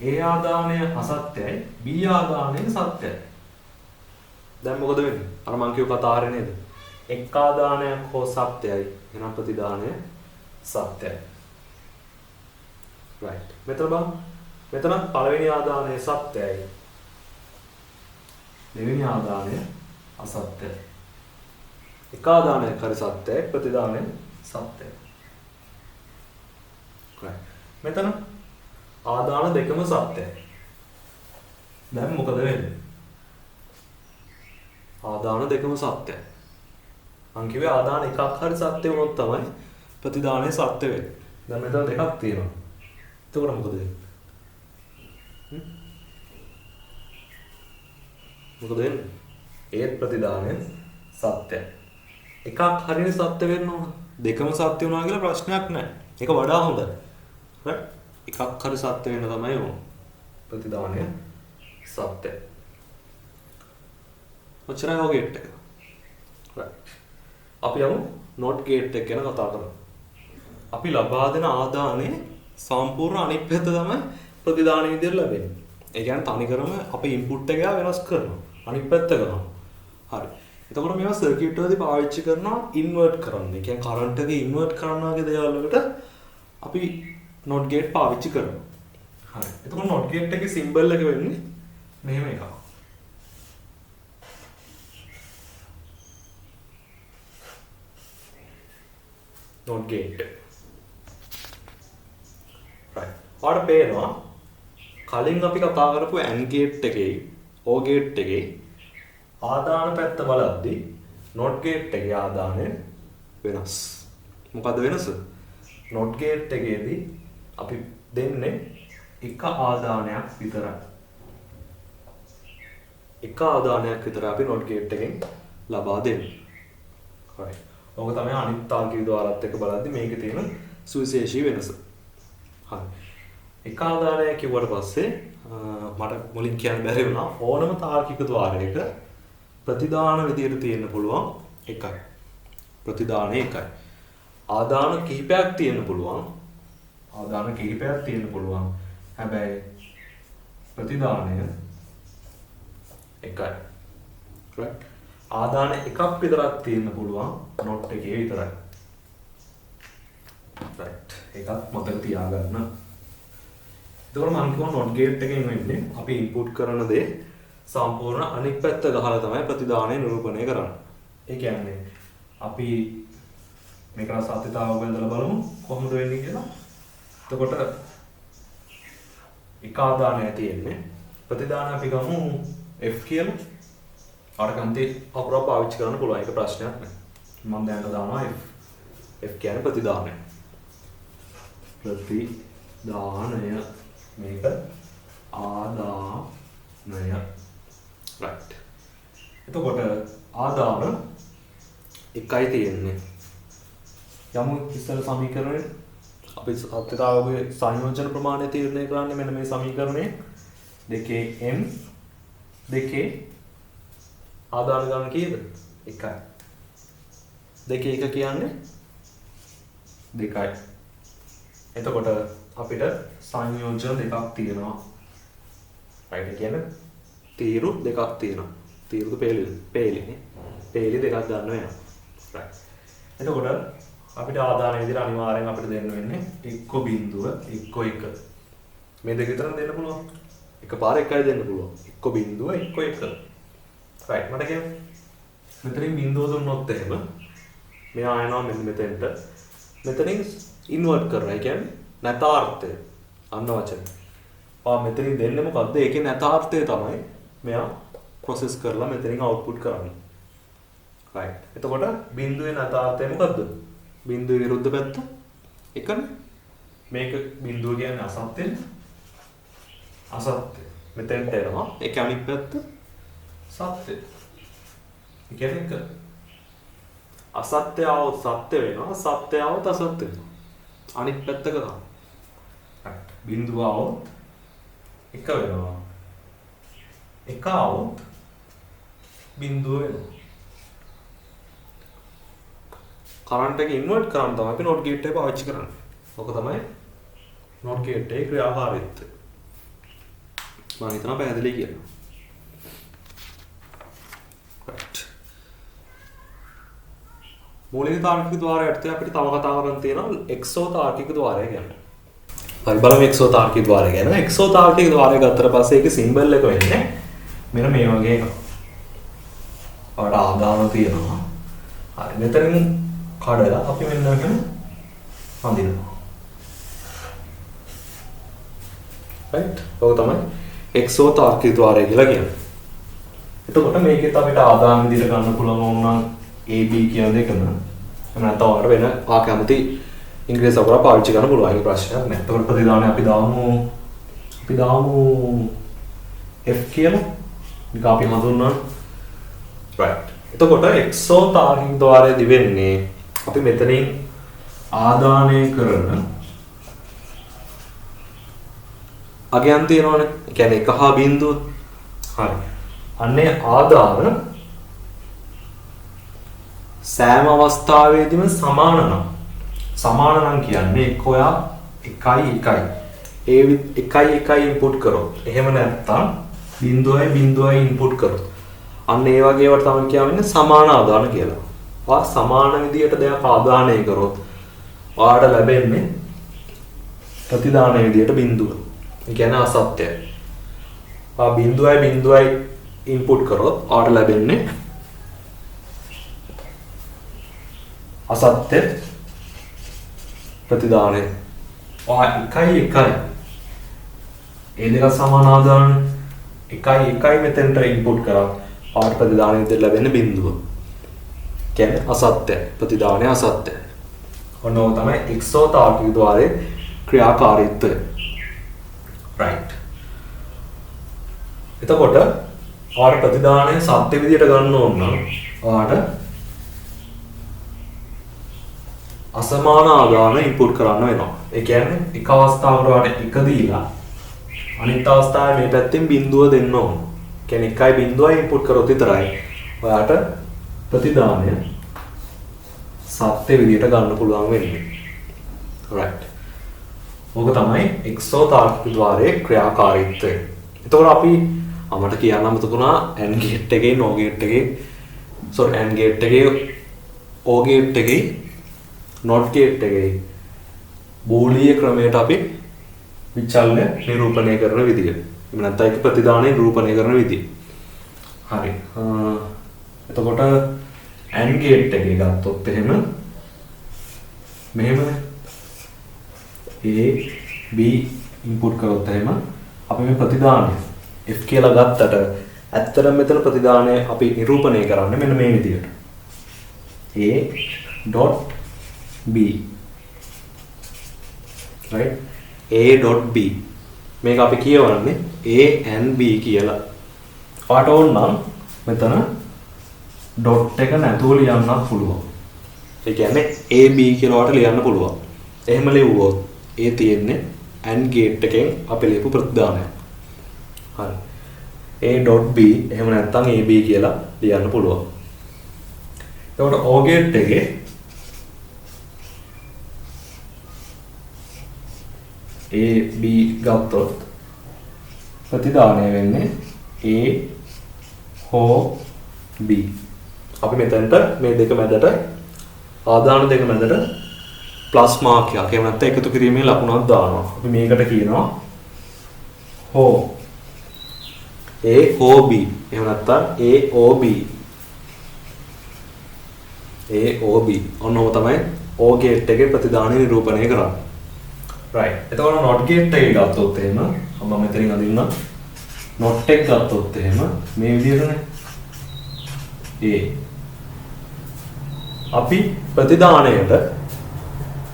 A ආදානය අසත්‍යයි B ආදානය සත්‍යයි. දැන් මොකද වෙන්නේ? අර මං කියව කතා හරිය නේද? එක් ආදානයක් හෝ සත්‍යයි. එහෙනම් ප්‍රතිදානය සත්‍යයි. right. මෙතන බලන්න. මෙතන පළවෙනි ආදානය සත්‍යයි. දෙවෙනි ආදානය අසත්‍යයි. එක ආදානයක් හරි සත්‍යයි ප්‍රතිදානය සත්‍යයි. right. මෙතන ආදාන දෙකම සත්‍යයි. දැන් මොකද වෙන්නේ? ආදාන දෙකම සත්‍යයි. මං කිව්වේ ආදාන එකක් හරි සත්‍ය වුණොත් තමයි ප්‍රතිදානය සත්‍ය වෙන්නේ. දැන් මෙතන දෙකක් තියෙනවා. එතකොට මොකද වෙන්නේ? මොකද වෙන්නේ? ඒත් ප්‍රතිදානය සත්‍යයි. එකක් හරියට සත්‍ය වෙන්න ඕන. දෙකම සත්‍ය වුණා කියලා ප්‍රශ්නයක් නැහැ. ඒක වඩා හොඳයි. right? එකක් හරි සත්‍ය වෙන්න තමයි ඕන. ප්‍රතිදානය සත්‍යයි. ඔච්චරයි ඔය ගේට් එක. right. අපි යමු not gate එක ගැන කතා කරමු. අපි ලබා දෙන ආදානයේ සම්පූර්ණ අනිත් පැත්ත තමයි ප්‍රතිදාන විදියට ලැබෙන්නේ. ඒ කියන්නේ තනිකරම අපේ ඉන්පුට් එක වෙනස් කරනවා. අනිත් පැත්ත කරනවා. හරි. එතකොට මේවා සර්කියුට් වලදී පාවිච්චි කරනවා ඉන්වර්ට් කරන්න. ඒ කියන්නේ කරන්ට් එක ඉන්වර්ට් කරනවා වගේ දේවල් වලට අපි not gate පාවිච්චි කරනවා. හරි. එතකොට not gate එකේ සිම්බල් එක වෙන්නේ මෙහෙම එකක්. not gate. right. ඔයාලට පේනවා කලින් අපි කතා කරපු AND gate එකේ OR gate එකේ ආදාන පැත්ත බලද්දී not gate එකේ ආදානය වෙනස්. මොකද්ද වෙනස? not gate එකේදී අපි දෙන්නේ එක ආදානයක් විතරයි. එක ආදානයක් විතර අපි not gate එකෙන් ලබා දෙන්නේ. right. ඔක තමයි අනිත් තාර්කික ద్వාරات එක්ක බලද්දී මේකේ තියෙන සුවිශේෂී වෙනස. හරි. එක ආදානයක් කිව්වට පස්සේ මට මුලින් කියන්න බැරි වුණා ඕනම තාර්කික ద్వාරයක ප්‍රතිදාන විදියට තියෙන්න පුළුවන් එකයි. ප්‍රතිදානය එකයි. ආදාන කිහිපයක් තියෙන්න පුළුවන්. ආදාන කිහිපයක් තියෙන්න පුළුවන්. හැබැයි ප්‍රතිදානය එකයි. right. ආදාන එකක් විතරක් තියෙන්න පුළුවන් not එකේ විතරයි. right. ඒකත් මතක තියාගන්න. එතකොට මම කියනවා not gate එකෙන් වෙන්නේ අපි input කරන දේ සම්පූර්ණ අනිත් පැත්ත ගහලා තමයි ප්‍රතිදානය නිරූපණය කරන්නේ. ඒ කියන්නේ අපි මේක සත්‍යතාවය බඳලා බලමු කොහොමද වෙන්නේ කියලා. එතකොට එක ආදානය තියෙන්නේ ප්‍රතිදානය අපි ගමු F කියලා. ආරකන්තේ අපරාප පාවිච්චි කරන්න පුළුවන්. ඒක ප්‍රශ්නයක් නෑ. මම දැන් දානවා F. F කියන්නේ ප්‍රතිදානය. ප්‍රතිදානය මේක ආදානය. right. එතකොට ආදාන එකයි තියෙන්නේ. යමු ඉස්සර සමීකරණය අපි සත්‍යතාවයේ සංයෝජන ප්‍රමාණය තීරණය කරන්නේ මෙන්න මේ සමීකරණය දෙකේ m දෙකේ ආදාන ගන්න කීයද? එකයි. දෙකේ එක කියන්නේ දෙකයි. එතකොට අපිට සංයෝජන දෙකක් තියෙනවා. right. ඒ කියන්නේ තීරු දෙකක් තියෙනවා. තීරුද පේලිනේ. පේලි දෙකක් ගන්න වෙනවා. right. එතකොට අපිට ආදාන විදිහට අනිවාර්යෙන් අපිට දෙන්න වෙන්නේ 1.1 මේ දෙක විතරක් දෙන්න පුළුවන්. එකපාර එකයි දෙන්න පුළුවන්. 1.1 right. මට කියන්න. මෙතනින් බිඳුව දුන්නොත් එහෙම මෙයා ආයනවා මෙන්න මෙතෙන්ට. මෙතනින් ඉන්වර්ට් කරනවා. ඒ කියන්නේ නැතාර්ථය. අන්න වචන. මෙතනින් දෙන්නේ මොකද්ද? ඒකේ නැතාර්ථය තමයි මෙයා ප්‍රොසෙස් කරලා මෙතනින් අවුට්පුට් කරන්නේ. right. එතකොට බිඳුවේ නැතාර්ථය මොකද්ද? බිඳුවේ විරුද්ධ පැත්ත එකනේ. මේක බිඳුව කියන්නේ අසත්‍යනේ. අසත්‍ය. මෙතෙන්ට එනවා. ඒක අනිත් පැත්ත සත්‍ය. ඒ කියන්නේ අසත්‍ය આવොත් සත්‍ය වෙනවා. සත්‍ය આવොත් අසත්‍ය වෙනවා. අනිත් පැත්තක තමයි. right. බිඳුව આવොත් එක වෙනවා. එක આવොත් බිඳුව වෙනවා. කරන්ට් එක ඉන්වර්ට් කරන්න තමයි අපි නෝට් ගේට් එක පාවිච්චි කරන්නේ. ඔක තමයි නෝට් ගේට් එකේ ක්‍රියාකාරීත්වය. මම හිතනවා පැහැදිලි කියලා. right. මූලික තාර්කික ద్వාරය යටතේ අපිට තව කතා කරන්න තියෙනවා එක්සෝ තාර්කික ద్వාරය ගැන. හරි බලමු එක්සෝ තාර්කික ద్వාරය ගැන. එක්සෝ තාර්කික ద్వාරය ගත්තට පස්සේ ඒකේ සිම්බල් එක වෙන්නේ මෙන්න මේ වගේ එකක්. අපට ආදාන තියෙනවා. හරි මෙතනින් කඩලා අපි මෙන්න මෙහෙම අඳිනවා. right. ඔක තමයි එක්සෝ තාර්කික ద్వාරය කියලා කියන්නේ. එතකොට මේකෙත් අපිට ආදාන විදිහට ගන්න පුළුවන් වුණා AB කියන දෙකම. එහෙනම් නැත්නම් වෙන ආකැමති ඉංග්‍රීසි අකුර පාවිච්චි කරන්න පුළුවන්. ඒක ප්‍රශ්නයක් නෑ. එතකොට ප්‍රතිදානය අපි දාමු F කියලා. මේක අපි හඳුන්වනවා. right. එතකොට එක්සෝ තාර්කික ద్వාරය දිවෙන්නේ අපි මෙතනින් ආදානය කරන අගයන් තියෙනවනේ. ඒ කියන්නේ 1 හා බිඳුව. හරි. අන්නේ ආදාන සෑම අවස්ථාවෙදීම සමාන නම්. සමාන නම් කියන්නේ එක්ක ඔයා 1 1. ඒ 1 1 ඉන්පුට් කරොත්. එහෙම නැත්නම් 0.0 ඉන්පුට් කරොත්. අන්න ඒ වගේ ඒවට තමයි කියන්නේ සමාන ආදාන කියලා. ඔයා සමාන විදියට දෙයක් ආදානය කරොත් ඔයාට ලැබෙන්නේ ප්‍රතිදාන විදියට බිඳුව. ඒ කියන්නේ අසත්‍යයි. ඔයා 0.0 ඉන්පුට් කරොත් ඔයාට ලැබෙන්නේ අසත්‍ය ප්‍රතිදානය. ඔයා 1 1. ඒ දෙක සමාන ආදාන 1 1 මෙතෙන්ට ඉන්පුට් කරා. ඔයාට ප්‍රතිදාන විදියට ලැබෙන්නේ බිඳුව. කියන්නේ අසත්‍ය ප්‍රතිදානය අසත්‍ය. ඔන්න ඔය තමයි එක්සෝ තාර්කික ద్వාරයේ ක්‍රියාකාරීත්වය. right. එතකොට ඔයාට ප්‍රතිදානය සත්‍ය විදියට ගන්න ඕන නම් ඔයාට අසමාන ආදාන ඉන්පුට් කරන්න වෙනවා. ඒ කියන්නේ එක අවස්ථාවකට ඔයාට 1 දීලා අනිත් අවස්ථාවේ මේ පැත්තෙන් බිඳුව දෙන්න ඕන. කියන්නේ 1.0 ඉන්පුට් කරොත් විතරයි ඔයාට ප්‍රතිදානය සත්‍ය විදියට ගන්න පුළුවන් වෙන්නේ. right. ඕක තමයි එක්සෝ තාර්කික ద్వාරයේ ක්‍රියාකාරීත්වය. එතකොට අපි අපට කියන්න අමතකුණා AND ගේට් එකේ NOR ගේට් එකේ AND ගේට් එකේ OR ගේට් එකේ NOT ගේට් එකේ බෝලීය ක්‍රමයට අපි විචල්‍ය නිරූපණය කරන විදිය. එහෙම නැත්නම් ඒක ප්‍රතිදානය නිරූපණය කරන විදිය. හරි. එතකොට AND ගේට් එකේ ගත්තොත් එහෙම මෙහෙමනේ A B ඉන්පුට් කරොත් එහෙම අපි මේ ප්‍රතිදානය F කියලා ගත්තට ඇත්තටම මෙතන ප්‍රතිදානය අපි නිරූපණය කරන්නේ මෙන්න මේ විදියට. A.B right. A.B මේක අපි කියවන්නේ A and B කියලා. ඔයාට ඕන නම් මෙතන ඩොට් එක නැතුව ලියන්නත් පුළුවන්. ඒ කියන්නේ AB කියලා ඔයාට ලියන්න පුළුවන්. එහෙම ලියුවොත් ඒ තියෙන්නේ AND ගේට් එකෙන් අපි ලියපු ප්‍රතිදානය. හරි. A.B එහෙම නැත්නම් AB කියලා ලියන්න පුළුවන්. එතකොට OR ගේට් එකේ AB ගත්තොත් ප්‍රතිදානය වෙන්නේ A හෝ B. අපි මෙතනට මේ දෙක මැදට ආදාන දෙක මැදට ප්ලස් මාර්කයක් එහෙම නැත්නම් එකතු කිරීමේ ලකුණක් දානවා. අපි මේකට කියනවා හෝ A හෝ B එහෙම නැත්නම් A O B ඔන්නෝම තමයි OR ගේට් එකේ ප්‍රතිදානය නිරූපණය කරන්නේ. right. එතකොට NOT ගේට් එකේ ගත්තොත් එහෙම මම මෙතනින් අදින්න NOT එක ගත්තොත් එහෙම මේ විදිහටනේ A අපි ප්‍රතිදාණයට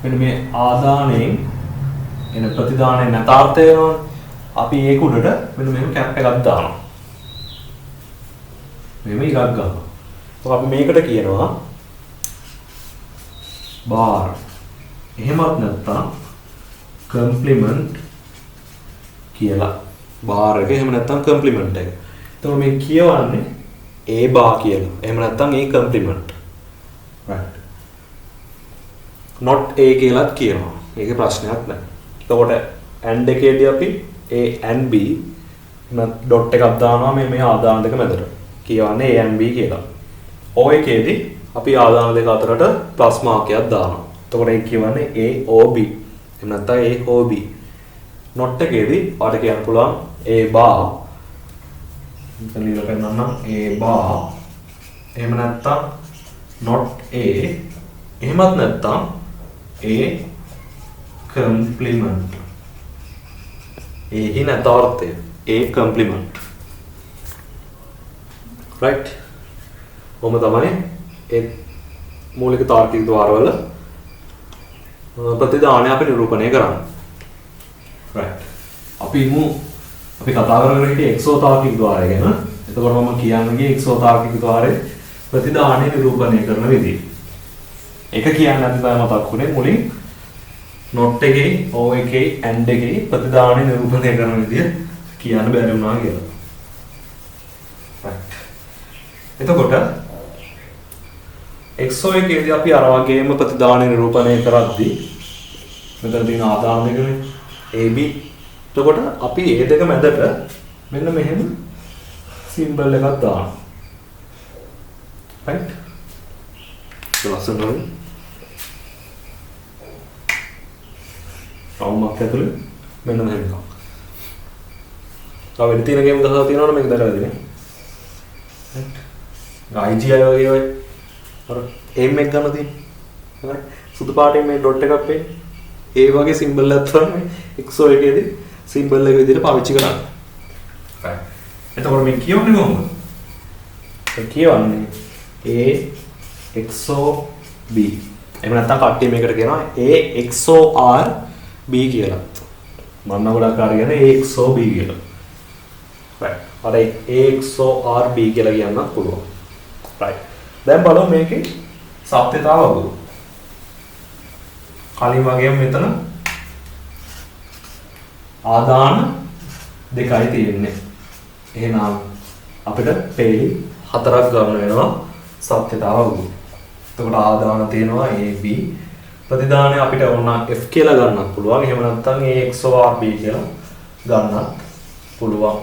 මෙන්න මේ ආදානයෙන් එන ප්‍රතිදානයේ නැතාර්ථය වෙනවා. අපි ඒක උඩට මෙන්න මෙහෙම කැප් එකක් දානවා. මෙහෙම එකක් ගන්නවා. તો අපි මේකට කියනවා බාර්. එහෙමත් නැත්නම් කම්ප්ලිමන්ට් කියලා. බාර් එක එහෙම නැත්නම් කම්ප්ලිමන්ට් එක. එතකොට මේ කියවන්නේ A bar කියලා. එහෙම නැත්නම් A කම්ප්ලිමන්ට්. right. not A කියලාත් කියනවා. ඒකේ ප්‍රශ්නයක් නැහැ. එතකොට and එකේදී අපි A and B ඩොට් එකක් දානවා මේ ආදාන දෙක මැදට. කියවන්නේ A and B කියලා. O එකේදී අපි ආදාන දෙක අතරට ප්ලස් මාර්කයක් දානවා. එතකොට ඒක කියවන්නේ A O B. එහෙම නැත්නම් A O B. not එකේදී ඔයාලට කියන්න පුළුවන් A bar. මෙතන ලියලා පෙන්නන්නම් A bar. එහෙම නැත්නම් not A. එහෙමත් නැත්නම් A complement. A hi නැතාර්ථය. A complement. right. ඔහොම තමයි ඒ මූලික තාර්කික ద్వාරවල ප්‍රතිදානය අපි නිරූපණය කරන්නේ. right. අපි කතා කරගෙන හිටියේ එක්සෝතාර්කික ద్వාරය ගැන. එතකොට මම කියන්නේ එක්සෝතාර්කික ద్వාරයේ ප්‍රතිදානය නිරූපණය කරන විදිය. ඒක කියන්න අපි තමයි මතක් වුණේ මුලින් not එකේ O එකේ and එකේ ප්‍රතිදානය නිරූපණය කරන විදිය කියන්න බැරි වුණා කියලා. right. එතකොට XO එකේදී අපි අර වගේම ප්‍රතිදානය නිරූපණය කරද්දී මෙතන තියෙන ආදාන දෙකනේ AB. එතකොට අපි මේ දෙක මැදට මෙන්න මෙහෙම සිම්බල් එකක් දානවා. right. ලස්සනයි. රවුමක් ඇතුලේ මෙන්න මෙහෙම එකක්. තව වෙන තියෙන ගේම් ගහලා තියෙනවනේ මේක දැකලාද නේ? right. IGI වගේ ඔය අර aim එක ගන්න තියෙන්නේ. right. සුදු පාටින් මේ ඩොට් එකක් පෙන්නේ. ඒ වගේ සිම්බල් එකක් තමයි XO එකේදී සිම්බල් එක විදිහට පාවිච්චි කරන්නේ. right. එතකොට මේ කියවන්නේ කොහොමද? ඒ කියවන්නේ A XO B. එහෙම නැත්නම් කට්ටිය මේකට කියනවා A XOR B කියලා. මම ගොඩක් අර කියන්නේ A XO B කියලා. right. අර A XOR B කියලා කියන්නත් පුළුවන්. right. දැන් බලමු මේකේ සත්‍යතාව අවුල. කලින් වගේම මෙතන ආදාන දෙකයි තියෙන්නේ. එහෙනම් අපිට පේලි හතරක් ගන්න වෙනවා සත්‍යතාව අවුල. එතකොට ආදාන තියෙනවා A B. ප්‍රතිදානය අපිට ඕන F කියලා ගන්නත් පුළුවන්. එහෙම නැත්නම් A XOR B කියලා ගන්නත් පුළුවන්.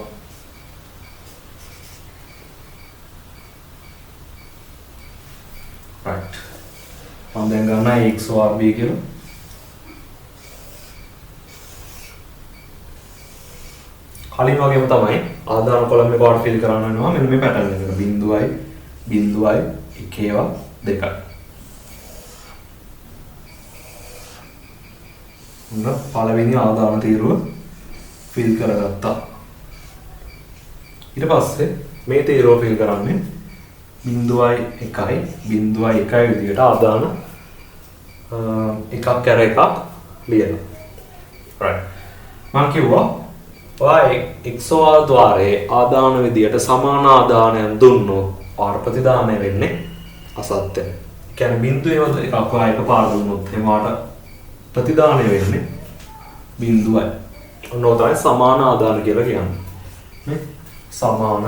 right. මම දැන් ගන්න A XOR B කියලා. කලින් වගේම තමයි ආදාන කොලම් එක වලට ෆිල් කරන්න වෙනවා මෙන්න මේ පැටර්න් එකට. බිඳුවයි එකේවා දෙකයි. උන්න පළවෙනි ආදාන තීරුව ෆිල් කරගත්තා. ඊට පස්සේ මේ තීරුව ෆිල් කරන්නේ 0.1 විදිහට ආදාන එකක් කර එකක් ලියනවා. right. මම කිව්වා ඔයා XOR ద్వාරයේ ආදාන විදිහට සමාන ආදානයන් දුන්නොත් ආර ප්‍රතිදානය වෙන්නේ අසත්‍ය. ඒ කියන්නේ බිඳුවේම එකක් ඔයා එකපාර දුන්නොත් එමාට ප්‍රතිදානය වෙන්නේ 0. ඔන්න තමයි සමාන ආදාන කියලා කියන්නේ. මේ සමාන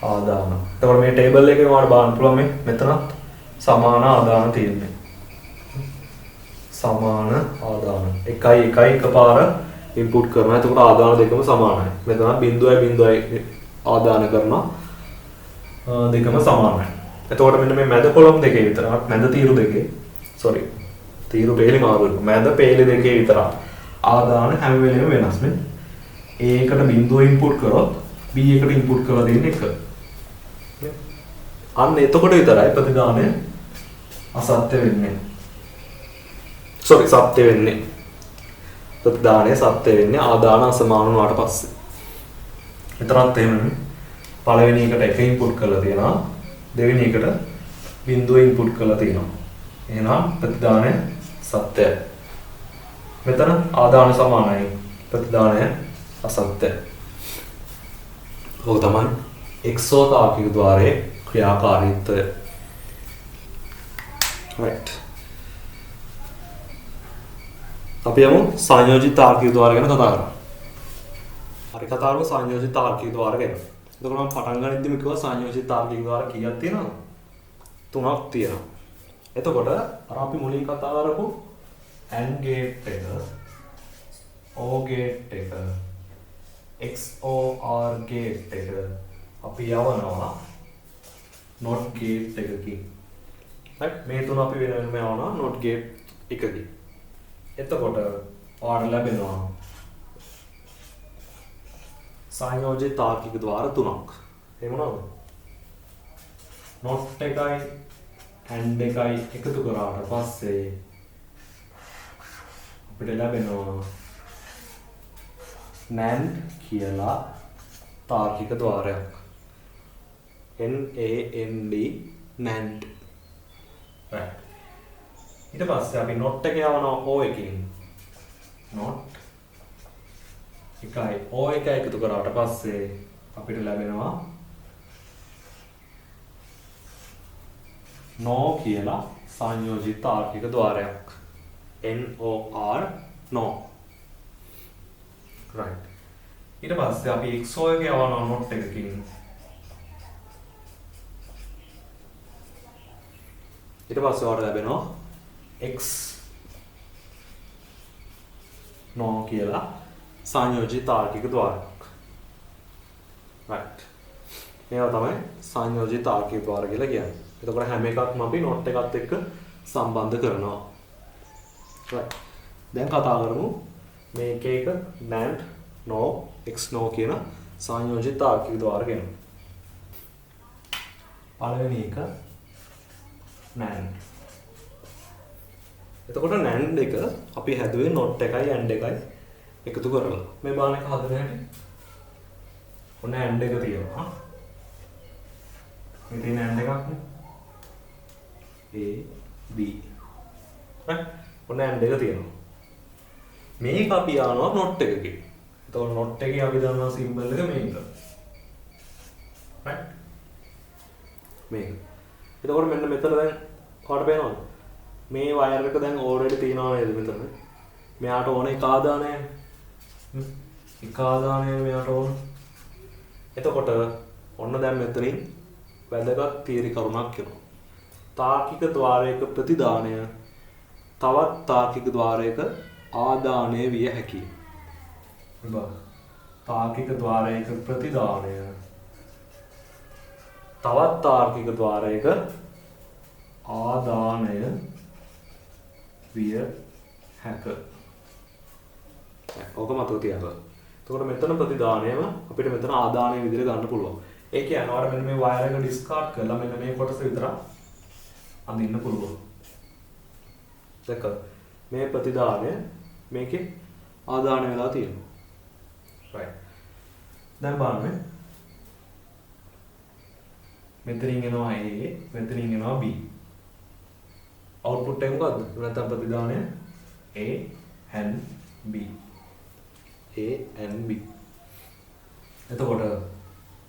ආදාන. එතකොට මේ ටේබල් එකේ ඔයාලට බලන්න පුළුවන් මේ මෙතනත් සමාන ආදාන තියෙන්නේ. සමාන ආදාන. එකයි එකපාර ඉන්පුට් කරනවා. එතකොට ආදාන දෙකම සමානයි. මෙතන 0.0 ආදාන කරනවා. දෙකම සමානයි. එතකොට මෙන්න මේ මැද කොලම් දෙකේ විතර මැද තීරු දෙකේ තීරු පේලි මාරු වෙනවා. මැද පේලි දෙකේ විතර ආදාන හැම වෙලෙම වෙනස් නේ. A එකට 0 ඉන්පුට් කරොත් B එකට ඉන්පුට් කරලා දෙන්නේ 1. අන්න එතකොට විතරයි ප්‍රතිදානය අසත්‍ය වෙන්නේ. සත්‍ය වෙන්නේ. ප්‍රතිදානය සත්‍ය වෙන්නේ ආදාන අසමාන වුණාට පස්සේ. විතරක් එහෙම පළවෙනි එකට 1 ඉන්පුට් කරලා තියනවා. දෙවෙනි එකට බිඳුව ඉන්පුට් කරලා තියෙනවා. එහෙනම් ප්‍රතිදානය සත්‍යයි. මෙතන ආදාන සමානයි. ප්‍රතිදානය අසත්‍යයි. ඔය තමයි XO තාර්කික ద్వාරයේ ක්‍රියාකාරීත්වය. right. අපි යමු සංයෝජිත තාර්කික ద్వාර ගැන කතා කරමු. හරි කතා කරමු සංයෝජිත තාර්කික ద్వාර ගැන. එතකොට මම පටන් ගනිද්දිම කිව්වා සංයෝජිත තාර්කික ద్వාර කීයක් තියෙනවද? 3ක් තියෙනවා. එතකොට අර අපි මුලින් කතා කරපු AND gate එක, OR gate එක, XOR gate එක අපි යවනවා NOT gate එකකින්. right? මේ තුන අපි වෙන වෙනම යවනවා NOT gate එකකින්. එතකොට ඔයාලට ලැබෙනවා සංයෝජිත තාර්කික ద్వාර 3ක්. එහෙම නේද? NOT එකයි AND එකයි එකතු කරාට පස්සේ අපිට ලැබෙනවා NAND කියලා තාර්කික ద్వාරයක්. NAND NAND. right. ඊට පස්සේ අපි NOT එක යවනවා O එකකින්. NOT එකයි O එක එකතු කරාට පස්සේ අපිට ලැබෙනවා NO කියලා සංයෝජිත තාර්කික ద్వාරයක්. NOR NO. right. ඊට පස්සේ අපි XO එක යවනවා NOT එකකින්. ඊට පස්සේ ඔයාලට ලැබෙනවා X NO කියලා සංයෝජිත තාර්කික ద్వාරයක්. right. මේවා තමයි සංයෝජිත තාර්කික ద్వාර කියලා කියන්නේ. එතකොට හැම එකක්ම අපි NOT එකත් එක්ක සම්බන්ධ කරනවා. right. දැන් කතා කරමු මේක එක NAND NO X NO කියන සංයෝජිත තාර්කික ద్వාර ගැන. පළවෙනි එක NAND. එතකොට NAND එක අපි හැදුවේ NOT එකයි AND එකයි එකතු කරලා. මේ බාන එක හදන හැටි. ඔන්න AND එක තියෙනවා. මේ තියෙන AND එකක් නේ. A B. right. ඔන්න AND එක තියෙනවා. මේක අපි යනවා NOT එකකින්. එතකොට NOT එකේ අපි දානවා සිම්බල් එක මේක. right. මේක. එතකොට මෙන්න මෙතන දැන් කාට පේනවද? මේ වයර් එක දැන් already තියෙනවා නේද මෙතන? මෙයාට ඕන එක ආදානය. එක ආදානය මෙයාට ඕන. එතකොට ඔන්න දැන් මෙතනින් වැදගත් තීරි කරුණක් එනවා. තාර්කික ద్వාරයක ප්‍රතිදානය තවත් තාර්කික ద్వාරයක ආදානය විය හැකියි. තාර්කික ద్వාරයක ප්‍රතිදානය තවත් තාර්කික ద్వාරයක ආදානය විය හැක. ඕක මතක තියාගන්න. එතකොට මෙතන ප්‍රතිදානයම අපිට මෙතන ආදානය විදිහට ගන්න පුළුවන්. ඒ කියන්නේ ඔයාලට මෙන්න මේ වයර් එක ඩිස්කාඩ් කරලා මෙන්න මේ කොටස විතරක් අඳින්න පුළුවන්. දැක්කද? මේ ප්‍රතිදානය මේකේ ආදානය වෙලා තියෙනවා. right. දැන් බලන්න. මෙතනින් එනවා A, මෙතනින් එනවා B. output එක මොකද්ද? නැත්නම් ප්‍රතිදානය A and B. A and B. එතකොට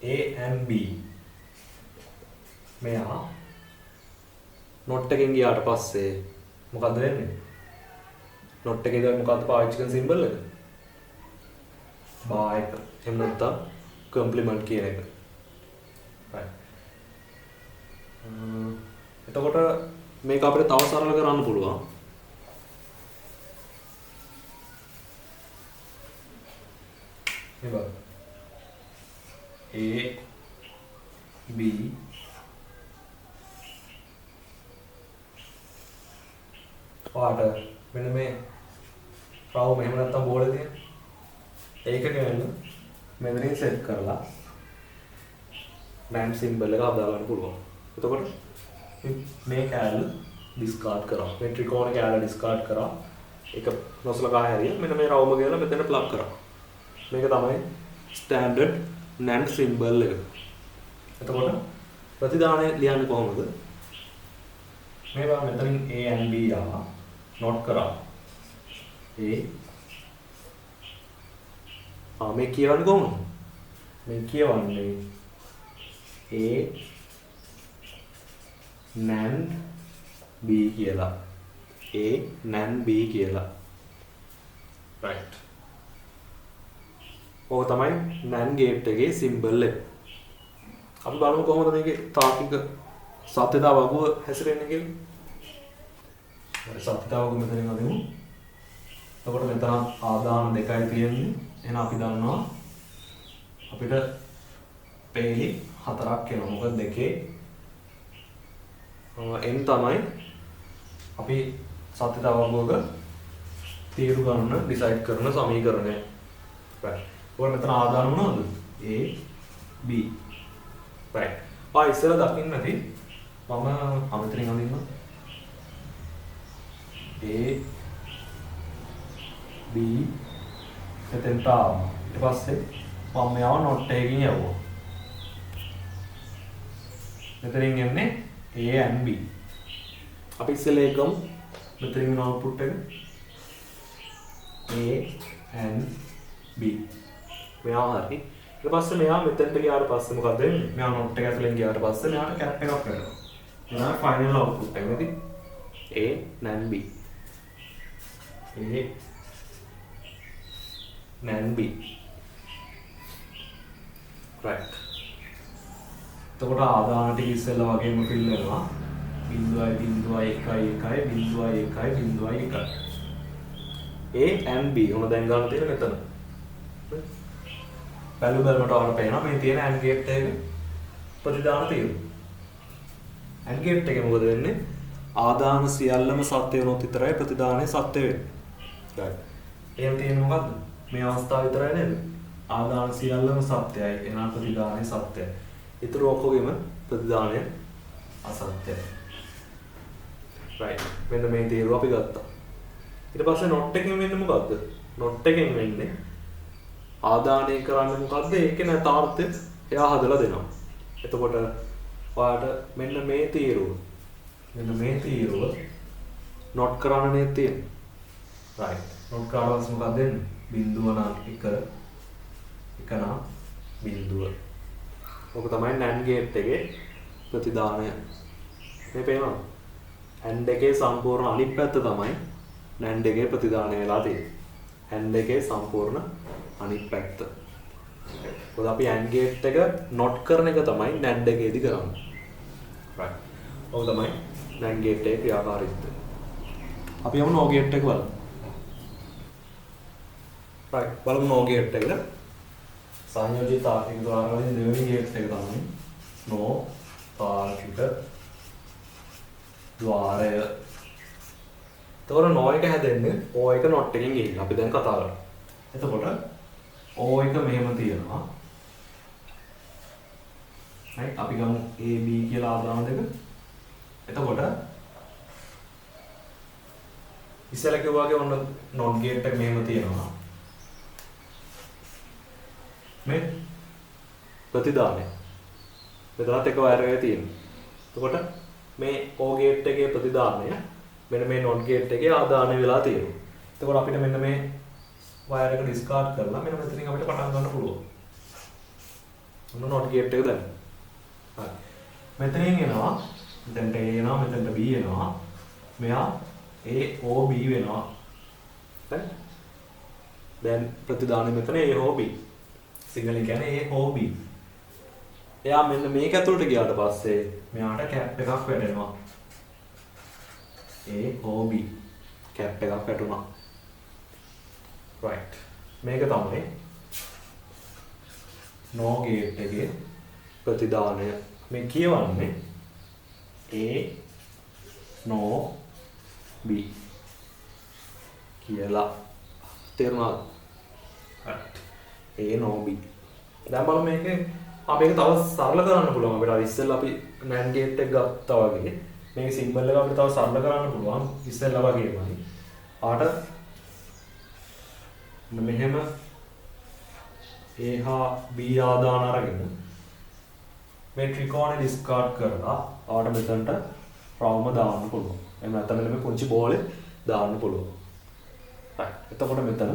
A and B මෙයා NOT එකෙන් ගියාට පස්සේ මොකද්ද වෙන්නේ? NOT එකේ දැන් මොකද්ද පාවිච්චි කරන සිම්බල් එක? බා එක. එහෙම නැත්නම් කම්ප්ලිමන්ට් කියන එක. right. එතකොට මේක අපිට තව සරල කරන්න පුළුවන්. මේ A B ඔයාලට මෙන්න මේ රවුම එහෙම නැත්නම් බෝලේ තියෙන ඒක ගන්න මෙතනින් සෙට් කරලා NAND සිම්බල් එක හදා ගන්න පුළුවන්. එතකොට මේ කැලේ ඩිස්කාඩ් කරා. මේ ත්‍රිකෝණ කැලේ ඩිස්කාඩ් කරා. ඒක නොසලකා හැරියා. මෙන්න මේ රවුම ගිහලා මෙතන ප්ලග් කරා. මේක තමයි ස්ටෑන්ඩඩ් NAND සිම්බල් එක. එතකොට ප්‍රතිදානය ලියන්නේ කොහොමද? මේවා මෙතනින් A and B ආවා note කරා මේ කියවන්නේ කොහොමද මේ කියවන්නේ A NAND B කියලා A NAND B කියලා right ඕක තමයි NAND gate එකේ symbol එක අපි බලමු කොහොමද මේකේ තාර්කික සත්‍යතාව වගුව හැසිරෙන්නේ කියලා සත්‍යතාව වගුව මෙතනින් අදිමු එතකොට මෙතන ආදාන දෙකයි තියෙන්නේ එහෙනම් අපි දන්නවා අපිට පේලි හතරක් එනවා මොකද දෙකේ n තමයි අපි සත්‍යතාව වගුවක තීරු ගන්න ඩිසයිඩ් කරන සමීකරණය right ඔයාලා මෙතන ආදාන මොනවද a b right ඉස්සෙල්ලා දකින්න නැති මම අමතරින් අඳින්න A B එතෙන්ට ආවා ඊට පස්සේ මම මෙයාව නොට් එකකින් යවුවා මෙතනින් එන්නේ A and B අපි ඉස්සෙල්ලා එකම මෙතනින් අවුට්පුට් එක A and B මෙයා හරි ඊට පස්සේ මෙයා මෙතෙන්ට ගියාට පස්සේ මොකද වෙන්නේ මෙයා නොට් එක ඇතුලෙන් ගියාට පස්සේ මෙයාට කැප් එකක් කරනවා එනවා ෆයිනල් අවුට්පුට් එක නේද A NAND B A NAND B right එතකොට ආදාන ටික ඉස්සෙල්ලා වගේම ෆිල් වෙනවා 0.1 A and B උන දැන් ගන්න තියෙන මෙතන වැලියු බලමට ඔයාලට පේනවා මේ තියෙන AND gate එක ප්‍රතිදාන තියෙනවා AND gate එකේ මොකද වෙන්නේ ආදාන සියල්ලම සත්‍ය වුණොත් විතරයි ප්‍රතිදානයේ සත්‍ය වෙන්නේ right එහෙම තියෙන්නේ මොකද්ද මේ අවස්ථාව විතරයි නේද ආදාන සියල්ලම සත්‍යයි එනවා ප්‍රතිදානයේ සත්‍යයි ඊටර ඔක්කොගෙම ප්‍රතිදානය අසත්‍යයි right මෙන්න මේ තීරුව අපි ගත්තා ඊට පස්සේ නොට් එකෙන් වෙන්නේ මොකද්ද නොට් එකෙන් වෙන්නේ ආදානය කරන්නේ මොකද්ද ඒකේ නැතාර්ථය එයා හදලා දෙනවා එතකොට ඔයාලට මෙන්න මේ තීරුව නොට් කරන්න නේ තියෙන්නේ right නොට් කරවස් මොකක්ද දෙන්නේ බිඳුව නම් එක නම් බිඳුව ඔක තමයි NAND gate එකේ ප්‍රතිදානය මේ පේනවා AND එකේ සම්පූර්ණ අනිත් පැත්ත තමයි NAND එකේ ප්‍රතිදානය වෙලා තියෙන්නේ AND එකේ සම්පූර්ණ අනිත් පැත්ත මොකද අපි AND gate එක not කරන එක තමයි NAND එකේදී කරන්නේ right ඔක තමයි NAND gate එකේ ක්‍රියාකාරීත්වය අපි යමු NOR gate එක බලමු right බලමු NOR gate එක සංයෝජිත තාර්කික ද්වාරවලින් දෙවෙනි gate එක තමයි NOR තාර්කික ද්වාරය එතකොට NOR එක හැදෙන්නේ O එක not එකෙන් ගිහින් අපි දැන් කතා කරා එතකොට O එක මෙහෙම තියෙනවා right අපි ගමු A B කියලා ආදාන දෙක එතකොට ඉස්සෙල්ලා කිව්වා වගේ ඔන්න not gate එක මෙහෙම තියෙනවා මේ ප්‍රතිදානය මෙතනත් එක වයර් එකේ තියෙනවා එතකොට මේ O gate එකේ ප්‍රතිදානය මෙන්න මේ not gate එකේ ආදානය වෙලා තියෙනවා එතකොට අපිට මෙන්න මේ වයර් එක ඩිස්කාඩ් කරලා මෙන්න මෙතනින් අපිට පටන් ගන්න පුළුවන්. ඔන්න not gate එක දැන්. හරි. මෙතනින් එනවා මෙතනට A එනවා මෙතනට B එනවා. මෙයා A O B වෙනවා. හරි. දැන් ප්‍රතිදානෙ මෙතන A O B. සිග්නල් කියන්නේ A O B. එයා මෙන්න මේක ඇතුළට ගියාට පස්සේ මෙයාට කැප් එකක් වැටෙනවා. A O B කැප් එකක් වැටුණා. right මේක තමයි NOR gate එකේ ප්‍රතිදානය මේ කියවන්නේ A NOR B කියලා තේරුණාද right A NOR B දැන් බලමු මේකේ අපි ඒක තව සරල කරන්න පුළුවන් අපිට අර ඉස්සෙල්ලා අපි NAND gate එක ගත්තා වගේ මේක සිම්බල් එක අපිට තව සරල කරන්න පුළුවන් ඉස්සෙල්ලා වගේමයි ආට මෙහෙම A හා B ආදාන අරගෙන මේ ත්‍රිකෝණය ඩිස්කාඩ් කරලා ආවට මෙතනට රවුම දාන්න පුළුවන්. එහෙම නැත්නම් මෙන්න මේ පුංචි බෝලේ දාන්න පුළුවන්. right. එතකොට මෙතන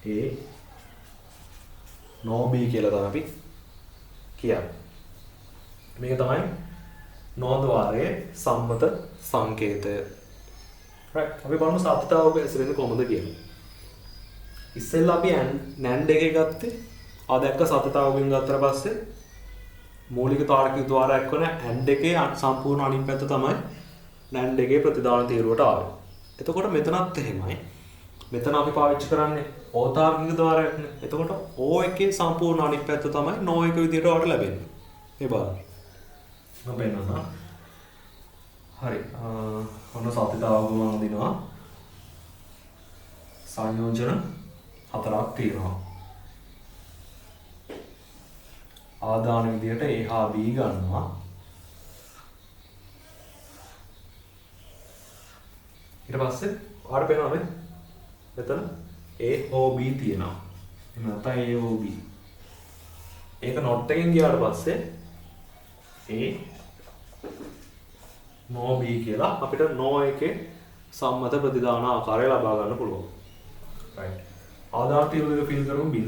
A no B කියලා තමයි අපි කියන්නේ. මේක තමයි no ద్వාරයේ සම්මත සංකේතය. right. අපි බලමු සාපේක්ෂතාවක හැසිරෙන්නේ කොහොමද කියලා. ඉස්සෙල්ලා අපි NAND එකේ ගත්තේ ආ දැක්ක සාපේක්ෂතාවකින් ගත්තට පස්සේ මූලික තාර්කික ద్వාරයක් වන AND එකේ සම්පූර්ණ අනිත් පැත්ත තමයි NAND එකේ ප්‍රතිදාන තීරුවට ආවේ. එතකොට මෙතනත් එහෙමයි. මෙතන අපි පාවිච්චි කරන්නේ ඕතාර්කික ద్వාරයක්නේ. එතකොට O එකේ සම්පූර්ණ අනිත් පැත්ත තමයි NO එක විදිහට ඔයාලට ලැබෙන්නේ. මේ බලන්න. මම පෙන්නනවා. හරි. ඔන්න සාපේක්ෂතාවක මම දිනවා. සංයෝජන 4ක් තියෙනවා. ආදාන විදිහට A හා B ගන්නවා. ඊට පස්සේ ඔයාලට පේනවද? මෙතන A හෝ B තියෙනවා. එහෙනම් නැත්නම් A හෝ B. ඒක not එකෙන් ගියාට පස්සේ A no B කියලා අපිට no එකේ සම්මත ප්‍රතිදාන ආකාරය ලබා ගන්න පුළුවන්. right. ආදාන තීරු දෙක ෆිල් කරමු 0.1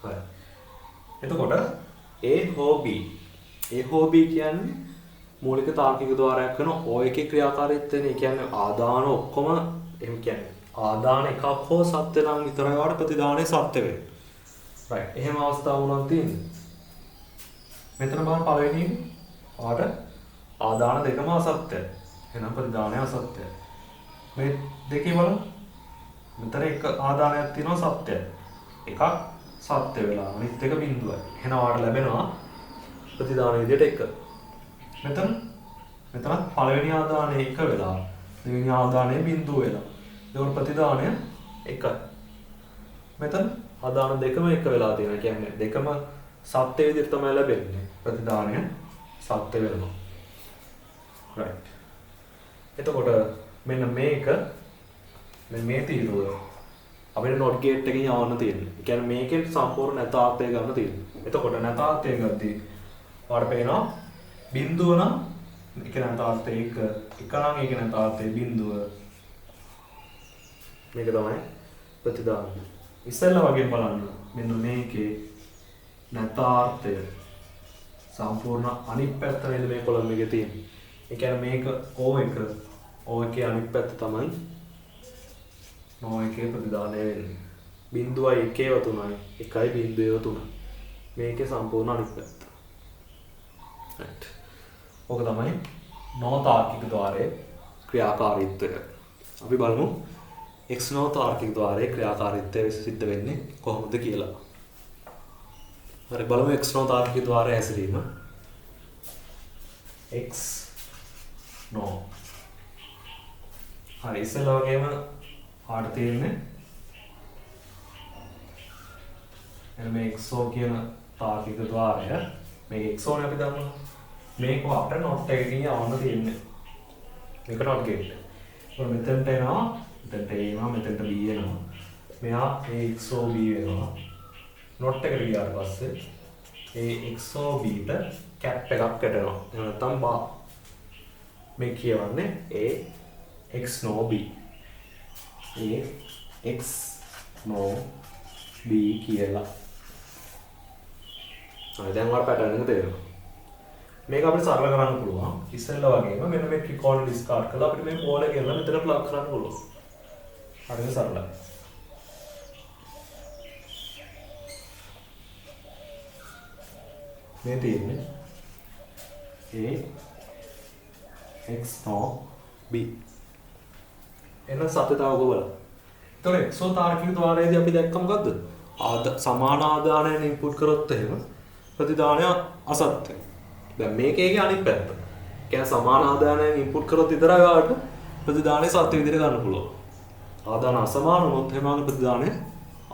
හරි. එතකොට A හෝ B. A හෝ B කියන්නේ මූලික තාර්කික ద్వාරයක් කරන O එකේ ක්‍රියාකාරීත්වයනේ. කියන්නේ ආදාන ඔක්කොම එහෙම කියන්නේ ආදාන එකක් හෝ සත්‍ය නම් විතරයි වාට ප්‍රතිදානයේ සත්‍ය වෙන්නේ. right. එහෙම අවස්ථාව වුණා තියෙන්නේ. මෙතන බලන්න පළවෙනි වාට ආදාන දෙකම අසත්‍යයි. එහෙනම් ප්‍රතිදානය අසත්‍යයි. මේ දෙකේ බලන්න. මෙතන එක ආදානයක් තියෙනවා සත්‍යයි. එකක් සත්‍ය වෙලා අනිත් එක බිඳුවයි. එහෙනම් වාට ලැබෙනවා ප්‍රතිදාන විදියට 1. මෙතන පළවෙනි ආදානය 1 වෙලා දෙවෙනි ආදානය බිඳුව වෙලා. ඒකට ප්‍රතිදානය 1යි. මෙතන ආදාන දෙකම 1 වෙලා තියෙනවා. කියන්නේ දෙකම සත්‍ය විදිහට තමයි ලැබෙන්නේ. ප්‍රතිදානය සත්‍ය වෙනවා. right. එතකොට මෙන්න මේක මේ තීරුව අපිට not gate එකකින් යවන්න තියෙනවා. ඒ කියන්නේ මේකෙන් සම්පූර්ණ නැතාර්ථය ගන්න තියෙනවා. එතකොට නැතාර්ථය ගත්තී ඔයාලට පේනවා බිඳුව නම් ඒක නැතාර්ථය 1 නම් ඒක නැතාර්ථය බිඳුව. මේක තමයි ප්‍රතිදානය. ඉස්සෙල්ලා වගේ බලන්න මෙන්න මේකේ නැතාර්ථය සම්පූර්ණ අනිත් පැත්ත නේද මේ කොලම් එකේ තියෙන්නේ. ඒ කියන්නේ මේක O එකේ අනිත් පැත්ත තමයි NO එකේ ප්‍රතිදානය වෙන්නේ. 0.1 1යි 0.3. මේකේ සම්පූර්ණ අනිත් පැත්ත. right. ඕක තමයි NO තාර්කික ద్వාරයේ ක්‍රියාකාරීත්වය. අපි බලමු X NO තාර්කික ద్వාරයේ ක්‍රියාකාරීත්වය සිද්ධ වෙන්නේ කොහොමද කියලා. හරි බලමු X NO තාර්කික ద్వාරයේ හැසිරීම. X NO. හරි ඉස්සෙල්ලා වගේම ආට තියෙන්නේ එන මේ XO කියන තාර්කික ద్వාරය. මේක XO නේ අපි දන්නවා. මේක අපිට not එකකින් යවන්න තියෙන්නේ. මේක not gate. ඒක මෙතනට එනවා, මෙතනට එනවා, මෙතනට B එනවා. මෙහා XO B වෙනවා. not එකට ගියාට පස්සේ XO B ට cap එකක් කැටෙනවා. එහෙම නැත්නම් bar. මේ කියවන්නේ X no B. X no B කියලා. දැන් වල පැටර්න් එක තේරෙනවා. මේක අපිට සරල කරන්න පුළුවන්. ඉස්සෙල්ලා වගේම මෙන්න මේ ත්‍රිකෝණ ඩිස්කාඩ් කරලා අපිට මේ බෝල එක ගෙනලා මෙතන ප්ලග් කරන්න පුළුවන්. හරිද සරලයි. මේ තියෙන්නේ X no B. එන සත්‍යතාවක බලන්න. ඒතකොට XO තාර්කික ద్వාරයේදී අපි දැක්ක මොකද්ද? සමාන ආදානයෙන් ඉන්පුට් කරොත් එහෙම ප්‍රතිදානය අසත්‍යයි. දැන් මේකේගේ අනිත් පැත්ත. කියන්නේ සමාන ආදානයෙන් ඉන්පුට් කරොත් විතරයි ඔයාලට ප්‍රතිදානය සත්‍ය විදිහට ගන්න පුළුවන්. ආදාන අසමාන වුණොත් එහෙම ප්‍රතිදානය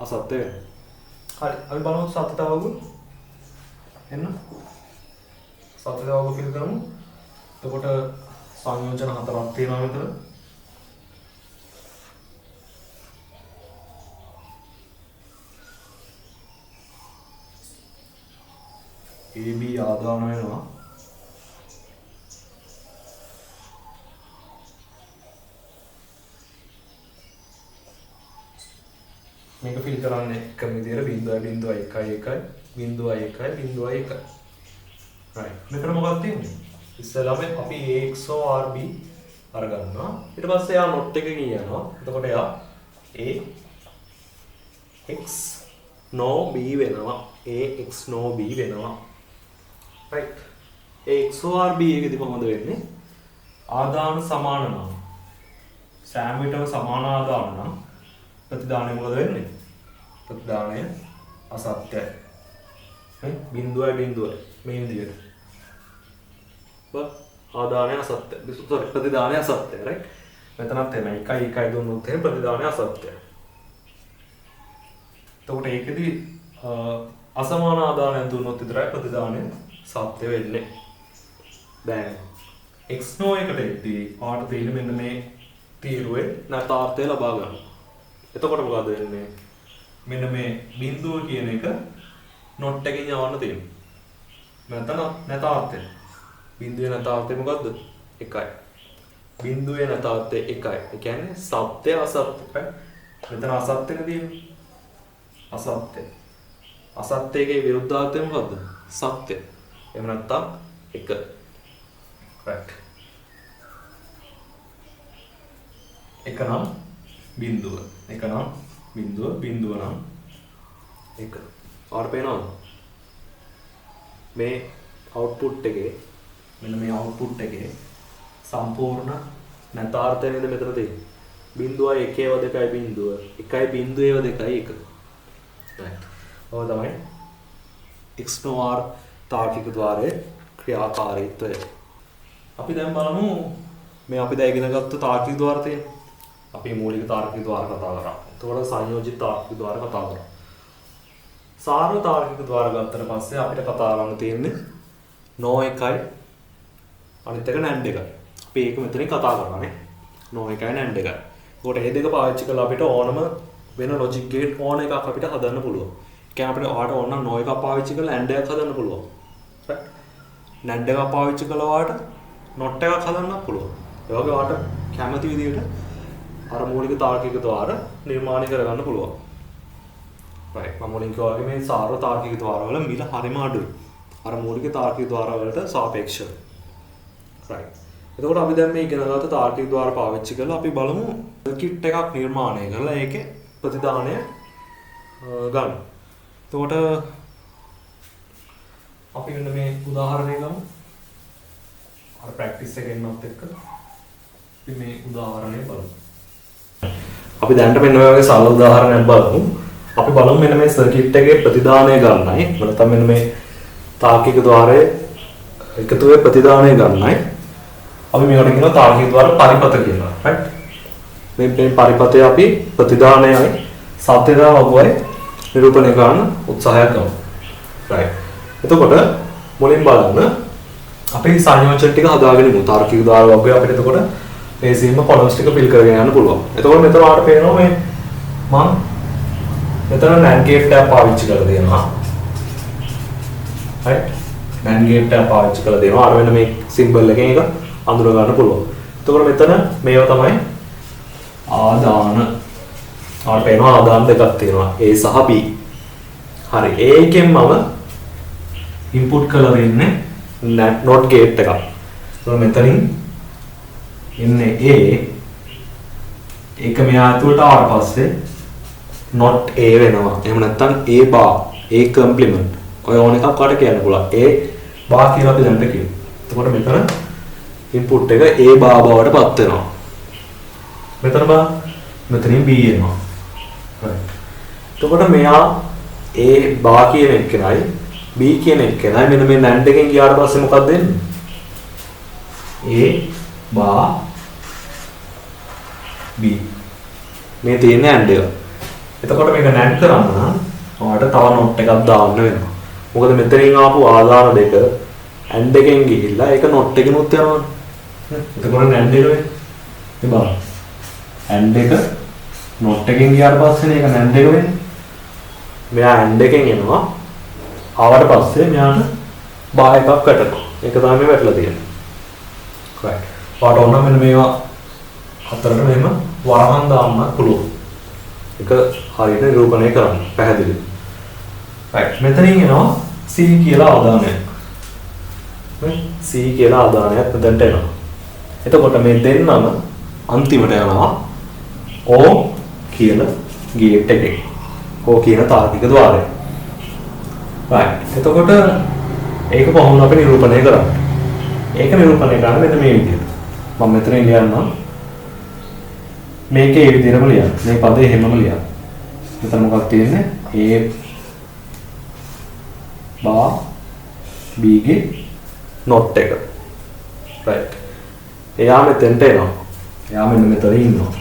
අසත්‍ය වෙනවා. හරි අපි බලමු සත්‍යතාවක. එන්න. සත්‍යතාවක ෆිල් කරමු. එතකොට සංයෝජන 4ක් තියෙනවා මෙතන. AB ආදාන වෙනවා. මේක ෆිල් කරන්නේ එකම විදියට 0.1.1.1.1. right. මෙතන මොකක්ද තියෙන්නේ? ඉස්සෙල්ලාම අපි AXORB අරගන්නවා. ඊට පස්සේ යා not එක කියනවා. එතකොට යා AX no B වෙනවා. AX no B වෙනවා. right. AXORB එකේදී කොහොමද වෙන්නේ? ආදාන සමාන නම් සෑම විටම සමාන ආදාන නම් ප්‍රතිදානය මොකද වෙන්නේ? ප්‍රතිදානය අසත්‍යයි. බිඳුවයි මේ විදිහට. ආදානය අසත්‍යයි. sorry ප්‍රතිදානය අසත්‍යයි right. මෙතනත් එන 1 දුන්නොත් එහෙනම් ප්‍රතිදානය අසත්‍යයි. එතකොට ඒකෙදි අසමාන ආදානයක් දුන්නොත් විතරයි ප්‍රතිදානය සත්‍ය වෙන්නේ. දැන් x no එකට එද්දී ආට තියෙන මෙන්න මේ තීරුවේ නැතාර්ථය ලබා ගන්න. එතකොට මොකද වෙන්නේ? මෙන්න මේ බිඳුව කියන එක not එකකින් යවන්න තියෙනවා. නැත්නම් නැතාර්ථය. බිඳුවේ නැතාර්ථය මොකද්ද? 1යි. බිඳුවේ නැතාර්ථය 1යි. ඒ කියන්නේ සත්‍ය අසත්‍ය. මෙතන අසත්‍යනේ තියෙන්නේ. අසත්‍ය. අසත්‍යයේ විරුද්ධාර්ථය මොකද්ද? සත්‍ය. එහෙම නැත්නම් 1. right. එක නම් බිඳුව. එක නම් බිඳුව නම් එක. ආර පේනවද? මේ අවුට්පුට් එකේ මෙන්න මේ අවුට්පුට් එකේ සම්පූර්ණ නැතාර්ථය නේද මෙතන තියෙන්නේ. බිඳුවයි 1 2යි බිඳුව. 1යි බිඳුව 2යි 1. right. ඔය තමයි x no r තාර්කික ద్వාරයේ ක්‍රියාකාරීත්වය. අපි දැන් බලමු මේ අපි දැන් ඉගෙනගත්තු තාර්කික ద్వාර තියෙනවා. අපි මූලික තාර්කික ద్వාර කතා කරා. එතකොට සංයෝජිත තාර්කික ద్వාර කතා කරා. සාර්ව තාර්කික ద్వාර ගත්තට පස්සේ අපිට කතා කරන්න තියෙන්නේ no එකයි අනිත් එක NAND එකයි. අපි ඒක මෙතනින් කතා කරන්නේ. no එකයි NAND එකයි. ඒකට මේ දෙක පාවිච්චි කරලා අපිට ඕනම වෙන logic gate ඕන එකක් අපිට හදන්න පුළුවන්. ඒ කියන්නේ අපිට ඔයාලට ඕන නම් no එකක් පාවිච්චි කරලා NAND එකක් හදන්න පුළුවන්. right. NAND එකක් පාවිච්චි කළා වාට not එකක් හදන්නත් පුළුවන්. ඒ වගේ ඔයාලට කැමති විදිහට අර මූලික තාර්කික ద్వාර නිර්මාණය කරගන්න පුළුවන්. right. මම මුලින් කිව්වා වගේ මේ සාර්ව තාර්කික ద్వාර වල මිල හරිම අඩුයි. අර මූලික තාර්කික ద్వාර වලට සාපේක්ෂව. right. එතකොට අපි දැන් මේ ඉගෙනගත්ත තාර්කික ద్వාර පාවිච්චි කරලා අපි බලමු සර්කිට් එකක් නිර්මාණය කරලා ඒකේ ප්‍රතිදානය ගන්න. එතකොට අපි මෙන්න මේ උදාහරණය ගමු. අර ප්‍රැක්ටිස් එකෙන් නත් එක්ක අපි මේ උදාහරණය බලමු. අපි දැන්ට මෙන්න මේ වගේ සරල උදාහරණයක් බලමු. අපි බලමු මෙන්න මේ සර්කිට් එකේ ප්‍රතිදානය ගන්නයි. නැත්නම් මෙන්න මේ තාර්කික ద్వාරයේ එකතුවේ ප්‍රතිදානය ගන්නයි. අපි මේකට කියනවා තාර්කික ద్వාර පරිපත කියලා. right. මේ පරිපතේ අපි ප්‍රතිදානයයි සත්‍යතාව වගුවයි නිරූපණය කරන්න උත්සාහයක් ගමු. right. එතකොට මුලින් බලන්න අපි සංයෝජන ටික හදාගෙන ඉමු. තාර්කික ద్వාර වගුවේ අපිට එතකොට මේ සීම කොලම්ස් ටික ෆිල් කරගෙන යන්න පුළුවන්. එතකොට මෙතන ආට පේනවා මේ මම මෙතන NAND gate එකක් පාවිච්චි කරලා දෙනවා. right. NAND gate එකක් පාවිච්චි කරලා දෙනවා. අර වෙන මේ සිම්බල් එකෙන් එක අඳුර ගන්න පුළුවන්. එතකොට මෙතන මේවා තමයි ආදාන. ආට පේනවා ආදාන දෙකක් තියෙනවා. A සහ B. හරි. A එකෙන් මම ඉන්පුට් කරලා දෙන්නේ not gate එකක්. එතකොට මෙතනින් ඉන්නේ A ඒක මෙහා ඇතුළට ආවට පස්සේ not A වෙනවා. එහෙම නැත්නම් A bar A complement. ඔය ඕන එකක් වට කියන්න පුළුවන්. A bar කියලා අපි දැනට කියමු. එතකොට මෙතන ඉන්පුට් එක A bar බවට පත් වෙනවා. මෙතන බලන්න. මෙතනින් B එනවා. right. එතකොට මෙයා A bar කියන එකයි B කියන එකයි මෙන්න මේ NAND එකෙන් ගියාට පස්සේ මොකක්ද වෙන්නේ? A bar B මේ තියෙන්නේ NAND එක. එතකොට මේක NAND කරන්න නම් ඔයාලට තව not එකක් දාන්න වෙනවා. මොකද මෙතනින් ආපු ආදාන දෙක NAND එකෙන් ගිහිල්ලා ඒක not එකෙනුත් යනවා. එතකොට NAND එක වෙන්නේ. ඉතින් බලන්න. NAND එක not එකෙන් ගියාට පස්සේ මේක NAND එක වෙන්නේ. මෙයා NAND එකෙන් එනවා. ආවට පස්සේ මෙයාට බා එකක් වැටෙනවා. ඒක තමයි මේ වැටලා තියෙන්නේ. right. වාට ඕන මෙන්න මේවා හතරට මෙහෙම වරහන් දාන්නත් පුළුවන්. ඒක හරියට නිරූපණය කරන්න පැහැදිලි. right. මෙතනින් එනවා C කියලා ආදානයක්. C කියලා ආදානයක් මෙතනට එනවා. එතකොට මේ දෙන්නම අන්තිමට යනවා O කියන ගේට් එකේ. O කියන තාර්කික ద్వාරය. right. එතකොට ඒක කොහොමද අපි නිරූපණය කරන්නේ? ඒක නිරූපණය කරන්න මෙන්න මේ විදිහට. මම මෙතනින් ලියන්නම්. මේකේ මේ විදිහටම ලියන්න. මේ පදේ හැමම ලියන්න. මෙතන මොකක්ද තියෙන්නේ? A බා B ගේ not එක. right. එයා මෙතෙන්ට එනවා. එයා මෙන්න මෙතන ඉන්නවා.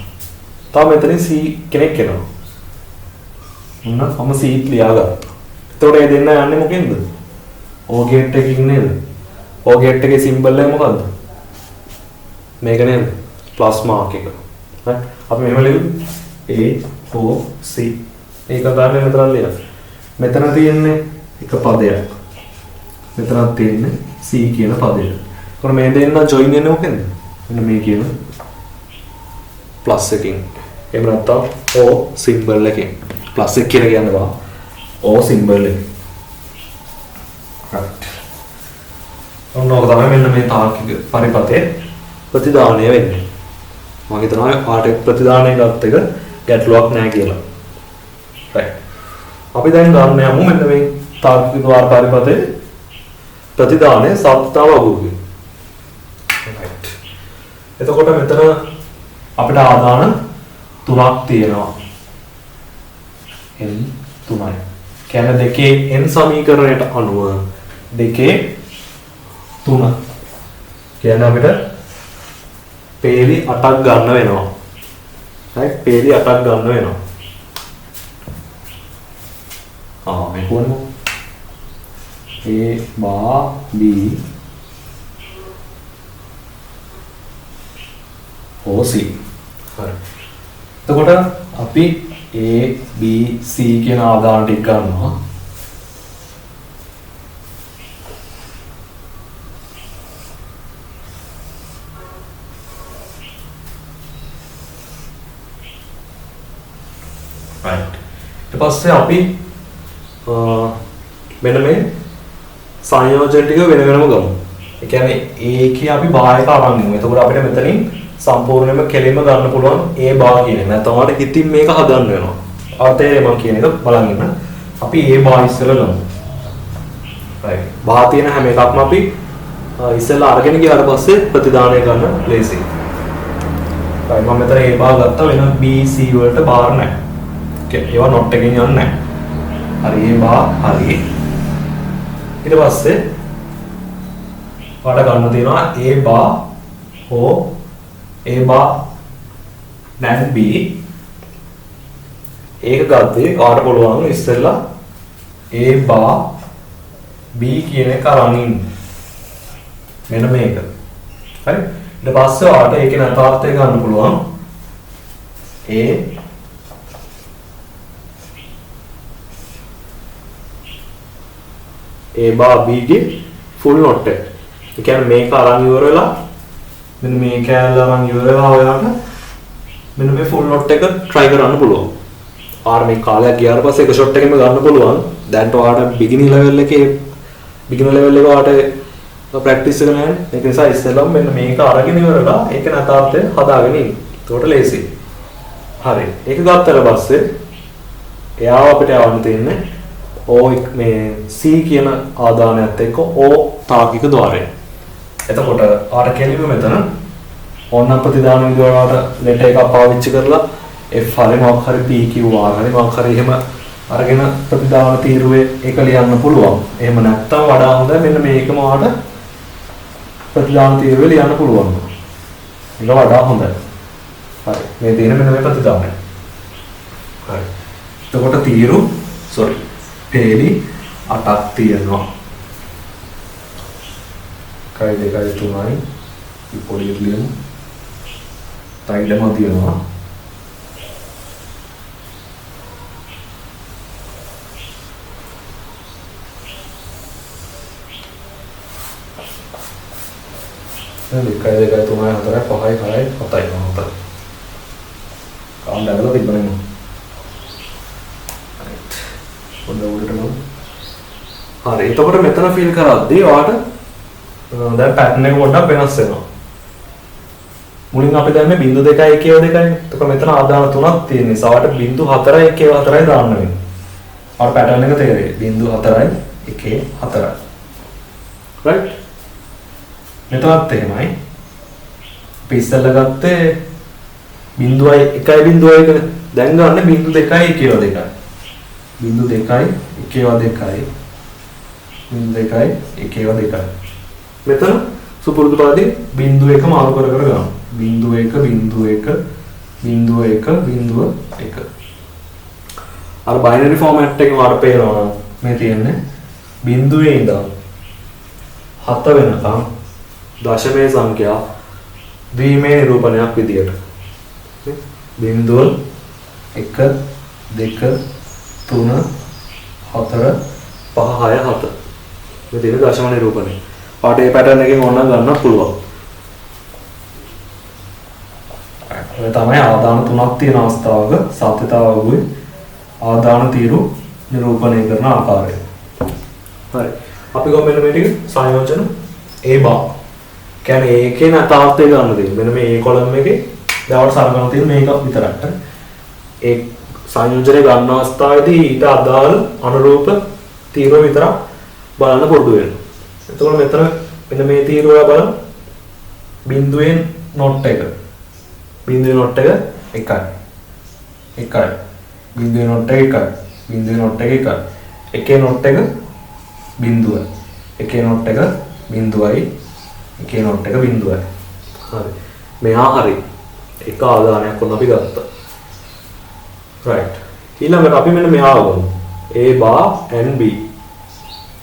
තව මෙතනින් C කෙනෙක් එනවා. මම C ලියාගත්තා. එතකොට මේ දෙන්න යන්නේ මොකෙන්ද? O gate එකකින් නේද? O gate එකේ symbol එක මොකද්ද? මේක නේද? plus mark එක. right. අපි මෙහෙම ලියමු. A O C. ඒක ගන්න මෙතන ලියන්න. මෙතන තියෙන්නේ එක පදයක්. මෙතනක් තියෙන්නේ C කියන පදය. එතකොට මේ දෙන්න join වෙන්නේ මොකෙන්ද? මෙන්න මේ කියන plus එකකින්. එහෙම නැත්නම් O symbol එකකින්. plus එක කියලා කියන්න බෑ. O symbol එක. right. ඔන්නෝක තමයි මෙන්න මේ තාර්කික පරිපතේ ප්‍රතිදානය වෙන්නේ. මම හිතනවා පාට ප්‍රතිදානය ගත්ත එක ගැටලුවක් නැහැ කියලා. right. අපි දැන් ගන්න යමු මෙන්න මේ තාර්කික ద్వාර පරිපතේ ප්‍රතිදානය සත්‍යව වගුවේ. right. එතකොට මෙතන අපිට ආදාන තුනක් තියෙනවා. n 3යි. කියන්නේ දෙකේ n සමීකරණයට අනුව දෙකේ 3. කියන්නේ අපිට පේලි 8ක් ගන්න වෙනවා. right. පේලි 8ක් ගන්න වෙනවා. මේ කොහොමද? A බා B O C. හරි. එතකොට අපි A B C කියන ආදාන ටික ගන්නවා. right. ඊට පස්සේ අපි මෙන්න මේ සංයෝජන ටික වෙන වෙනම ගමු. ඒ කියන්නේ A කිය අපි බාහිර අරන් ගමු. එතකොට අපිට මෙතනින් සම්පූර්ණයෙන්ම කෙලින්ම ගන්න පුළුවන් A බා කියන එක. නැත්නම් ඔයාලට හිතින් මේක හදන්න වෙනවා. අතේ මම කියන එක බලන් ඉන්න. අපි A බා ඉස්සෙල්ලා ගමු. right. බා තියෙන හැම එකක්ම අපි ඉස්සෙල්ලා අරගෙන ගියාට පස්සේ ප්‍රතිදානය ගන්න ලේසියි. right. මම මෙතන A බා ගත්තා වෙන B C වලට බාර නැහැ. okay. ඒවා not එකකින් යන්නේ නැහැ. හරි A බා හරි. ඊට පස්සේ වඩ ගන්න තියෙනවා A බා O A බා නැන් B. ඒක ගත්තේ කාට පුළුවන් ඉස්සෙල්ලා A බා B කියන එක අරන් ඉන්න. මෙන්න මේක. හරි. ඊට පස්සේ ඔයාලට ඒකේ නැතාර්ථය ගන්න පුළුවන් A බා B ගේ full note එක. ඒ කියන්නේ මේක අරන් ඉවර වෙලා මෙන්න මේ කැලල අරන් ඉවර වෙලා ඔයාලට මෙන්න මේ full note එක try කරන්න පුළුවන්. ආර මේ කාලයක් ගියාට පස්සේ එක shot එකෙම ගන්න පුළුවන්. දැන් ඔයාලට beginner level එකේ ඔයාලට practice එක නැහැ. ඒක නිසා ඉස්සෙල්ලම මෙන්න මේක අරගෙන ඉවරලා ඒක නැතාර්ථය හදාගෙන ඉන්න. ඒකට ලේසි. හරි. ඒක ගත්තට පස්සේ එයාව අපිට යවන්න තියෙන්නේ O මේ C කියන ආදානයත් එක්ක O තාර්කික ద్వාරය. එතකොට ආර කෙලිම මෙතන ඕන ප්‍රතිදාන විදිහට ලෙටර් එකක් පාවිච්චි කරලා F හරි මොකක් හරි P Q R හරි මොකක් හරි එහෙම අරගෙන ප්‍රතිදාන තීරුවේ ඒක ලියන්න පුළුවන්. එහෙම නැත්නම් වඩා හොඳ මෙන්න මේකම වාට ප්‍රතිදාන තීරුවේ ලියන්න පුළුවන්. ඒක වඩා හොඳයි. හරි. මේ තියෙන මෙන්න මේ ප්‍රතිදානය. හරි. එතකොට තීරු පේලි 8ක් තියෙනවා. 1 2 3යි පොඩි ලියමු. තයිලම තියෙනවා. 2 2 3 4 5 6 7යි මොනවද? කාණ්ඩවල තිබුණේ නෝ. right. පොඩ්ඩක් උඩට නෝ. හරි. එතකොට මෙතන ෆීල් කරද්දී ඔයාට දැන් පැටර්න් එක පොඩ්ඩක් වෙනස් වෙනවා. මුලින් අපි දැම්මේ 0.2 1 2යි. එතකොට මෙතන ආදාන තුනක් තියෙන නිසා ඔයාට 0.4 1 4යි දාන්න වෙනවා. ඔයාට පැටර්න් එක තේරෙයි. 0.4 1 4යි. right. මෙතනත් එහෙමයි. අපි ඉස්සෙල්ලා ගත්තේ 0.1 1 දැන් ගන්න 0.2 1 2යි. 0.2 1 2යි. 0.2 1 2යි. මෙතන සුපුරුදු පාඩේ 0.1 මාරු කර කර ගන්න. 0.1 0.1 0.1 අර බයිනරි ෆෝමැට් එකේ මාර පේනවා මේ තියෙන්නේ බිඳුවේ ඉඳන් 7 වෙනකම් දශමයේ සංඛ්‍යා ද්විමේ නිරූපණයක් විදියට. බිඳුව 1 2 3 4 5 6 7 මේ තියෙන දශම නිරූපණය. පාඩේ පැටර්න් එකෙන් ඕනනම් ගන්න පුළුවන්. ඔය තමයි ආදාන තුනක් තියෙන අවස්ථාවක සත්‍යතාවගුයි ආදාන තීරු නිරූපණය කරන ආකාරය. හරි. අපි ගමු මෙන්න මේ ටික සංයෝජන A bar. කියන්නේ ඒකේ නැතාර්ථය ගන්න දෙන්න. මෙන්න මේ A කොලම් එකේ දවල් සරගන්න තියෙන මේක විතරක්. ඒ සංයෝජනය ගන්න අවස්ථාවේදී ඊට අදාළ අනුරූප තීරුව විතරක් බලන්න පුරුදු වෙන්න. එතකොට මෙතන මෙන්න මේ තීරුව බලන්න. බිඳුවෙන් නොට් එක. බිඳුවේ නොට් එක 1යි. 1යි. බිඳුවේ නොට් එක 1යි. බිඳුවේ නොට් එක 1යි. එකේ නොට් එක බිඳුව. එකේ නොට් එක බිඳුවයි. එකේ නොට් එක බිඳුවයි. හරි. මෙහා හරි. එක ආදානයක් වුණ අපි ගත්තා. right. ඊළඟට අපි මෙන්න මෙහා ගමු. A bar and B.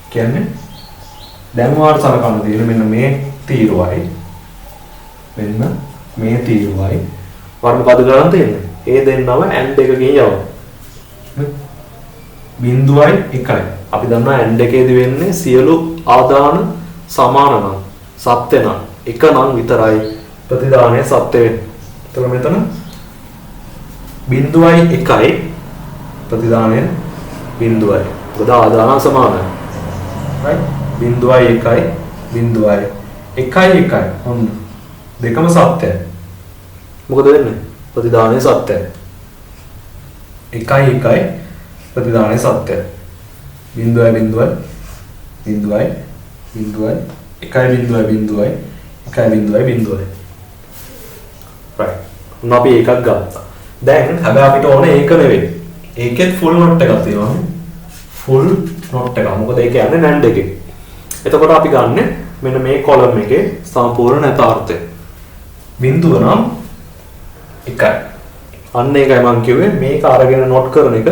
කියන්නේ දැන් වාට සලකන්න තියෙන මෙන්න මේ තීරුවයි. මෙන්න මේ තීරුවයි වර්ණ පද ගණන් තියෙන්නේ. ඒ දෙන්නම and එකකින් යවනවා. බිඳුවයි 1යි. අපි දන්නවා and එකේදී වෙන්නේ සියලු ආදාන සමාන නම් සත්‍ය නම් එක නම් විතරයි ප්‍රතිදානය සත්‍ය වෙන්නේ. එතකොට මෙතන බිඳුවයි 1යි ප්‍රතිදානය බිඳුවයි. මොකද ආදාන සමානයි. right? බිඳුවයි 1යි බිඳුවයි 1යි 1යි. ඔන්න දෙකම සත්‍යයි. මොකද වෙන්නේ? ප්‍රතිදානය සත්‍යයි. 1යි 1යි ප්‍රතිදානය සත්‍යයි. බිඳුවයි බිඳුවයි බිඳුවයි බිඳුවයි 1යි බිඳුවයි බිඳුවයි 1යි බිඳුවයි බිඳුවයි. right. මොන අපි එකක් ගත්තා. දැන් හැබැයි අපිට ඕනේ ඒක නෙවෙයි. ඒකෙත් ෆුල් නොට් එකක් තියෙනවා. ෆුල් නොට් එක. මොකද ඒක යන්නේ නැන්ඩ් එකේ. එතකොට අපි ගන්න මෙන්න මේ කොලම් එකේ සම්පූර්ණ නැතාර්ථය. බිඳුව නම් 1යි. අන්න ඒකයි මම කිව්වේ මේක අරගෙන නොට් කරන එක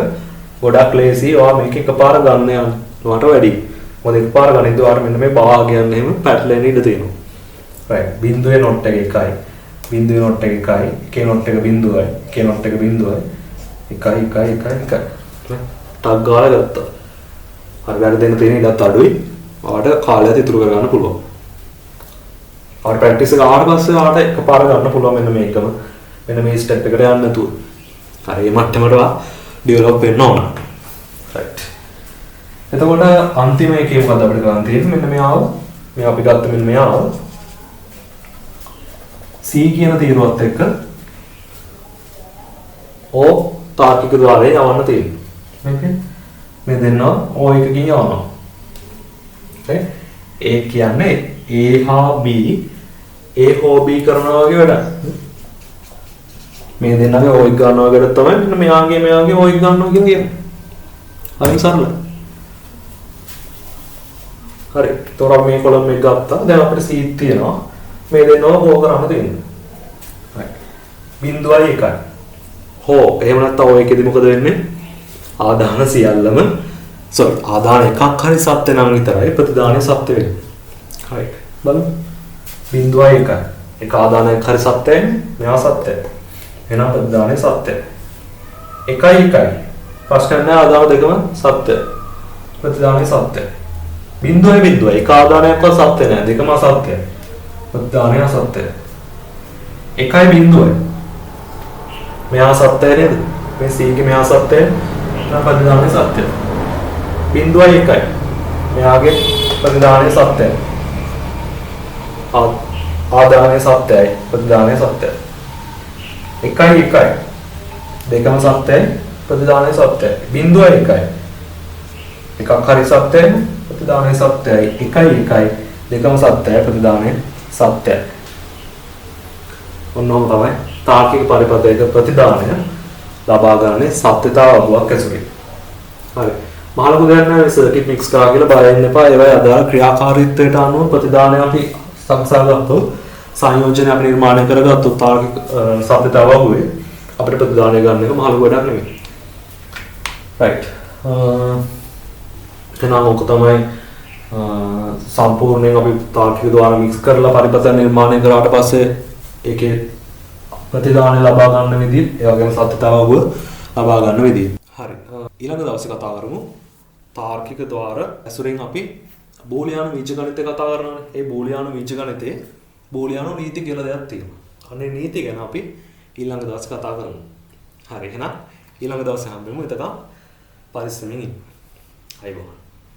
ගොඩක් ලේසි. ඔයා මේක එකපාර ගන්න යනවට වැඩි. මොකද එකපාර ගනිද්දී ඔයාට මෙන්න මේ භාගයන් එහෙම පැටලෙන්න ඉඩ තියෙනවා. right. බිඳුවේ නොට් එක 1යි. බිඳුවේ නොට් එක 1යි. එකේ නොට් එක බිඳුවයි. එකේ නොට් එක බිඳුවයි. 1යි 1යි 1යි 1යි. ටක් ගාලා ගත්තා. හරි වැරදෙන්න තියෙන ඉඩත් අඩුයි. ඔයාට කාලයක් ඉතුරු කරගන්න පුළුවන්. और प्रैक्टिस එක ආවට පස්සේ ආට එකපාර ගන්න පුළුවන් මෙන්න මේකම මෙන්න මේ ස්ටෙප් එකට යන්න නැතුව. හරි මේ මට්ටමට ඩෙවලොප් වෙන්න ඕන. රයිට්. එතකොට අන්තිම එකේ මොකද අපිට ගන්න තියෙන්නේ මෙන්න මෙයාව. මේ අපි ගත්ත මෙන්න මෙයාව. C කියන තීරුවත් එක්ක O තාර්කික ద్వාරයේ යවන්න තියෙනවා. මේක මේ දෙන්නා O එකකින් යවනවා. හරි. A කියන්නේ A හා B A හෝ B කරනවා වගේ වැඩක්. මේ දෙන්නගේ O එක ගන්නවා වගේ තමයි මෙන්න මෙයාගේ O එක ගන්නවා කියන්නේ. හරි සරලයි. හරි. ඒතකොට මේ කොලම් එක ගත්තා. දැන් අපිට C තියෙනවා. මේ දෙන්නව හෝ කරන්න තියෙනවා. හරි. බිඳුවයි 1යි. හෝ එහෙම නැත්නම් O එකේදී මොකද වෙන්නේ? ආදාන සියල්ලම ආදාන එකක් හරි සත්‍ය නම් විතරයි ප්‍රතිදානය සත්‍ය වෙන්නේ. හරි. බලමු. බිඳුවයි 1යි. එක ආදානයක් හරි සත්‍යයි. මෙයා සත්‍යයි. එහෙනම් ප්‍රතිදානය සත්‍යයි. 1යි 1යි. ප්‍රශ්න නැහැ ආදාන දෙකම සත්‍යයි. ප්‍රතිදානය සත්‍යයි. බිඳුවයි එක ආදානයක්වත් සත්‍ය නැහැ. දෙකම අසත්‍යයි. ප්‍රතිදානය අසත්‍යයි. 1.0. මෙයා සත්‍යය නේද? මේ C ගේ මෙයා සත්‍යය. නම් ප්‍රතිදානය සත්‍යයි. 0.1. මෙයාගේ ප්‍රතිදානය සත්‍යයි. ආදානය සත්‍යයි. ප්‍රතිදානය සත්‍යයි. 1.1. දෙකම සත්‍යයි. ප්‍රතිදානය සත්‍යයි. 0.1. එකක් හරි සත්‍යයි. ප්‍රතිදානය සත්‍යයි. 1.1. දෙකම සත්‍යයි. ප්‍රතිදානය සත්‍යයි. ඔන්නෝම තමයි තාර්කික පරිපථයක ප්‍රතිදානය ලබා ගන්න සත්‍යතාවයක් ඇසුරින්. හරි. මහලු දෙයක් නෑ සර්කිට් මික්ස් කරා කියලා බය වෙන්න එපා. ඒවයි අදාළ ක්‍රියාකාරීත්වයට අනුව ප්‍රතිදානය අපි සංසාරගත්තොත් සංයෝජන අපි නිර්මාණය කරගත්තොත් තාර්කික සත්‍යතාවය අපිට ප්‍රතිදානය ගන්න එක මහලු වැඩක් නෙමෙයි. රයිට්. එහෙනම් ඔක තමයි සම්පූර්ණයෙන් අපි තාර්කික द्वारा මික්ස් කරලා පරිපථය නිර්මාණය කරාට පස්සේ ඒකේ ප්‍රතිදානය ලබා ගන්න විදිහ, ඒ වගේම සත්‍යතාවය ලබා ගන්න විදිහ. හරි. ඊළඟ දවසේ කතා කරමු තාර්කික द्वारा ඇසුරින් අපි බූලියානු බීජගණිතය කතා කරනවානේ. ඒ බූලියානු බීජගණිතයේ බූලියානු නීති කියලා දෙයක් තියෙනවා. අනේ නීති ගැන අපි ඊළඟ දවසේ කතා කරමු. හරි. එහෙනම් ඊළඟ දවසේ හම්බෙමු. එතකම් පරිස්සමින් ඉන්න. අයබෝවන්.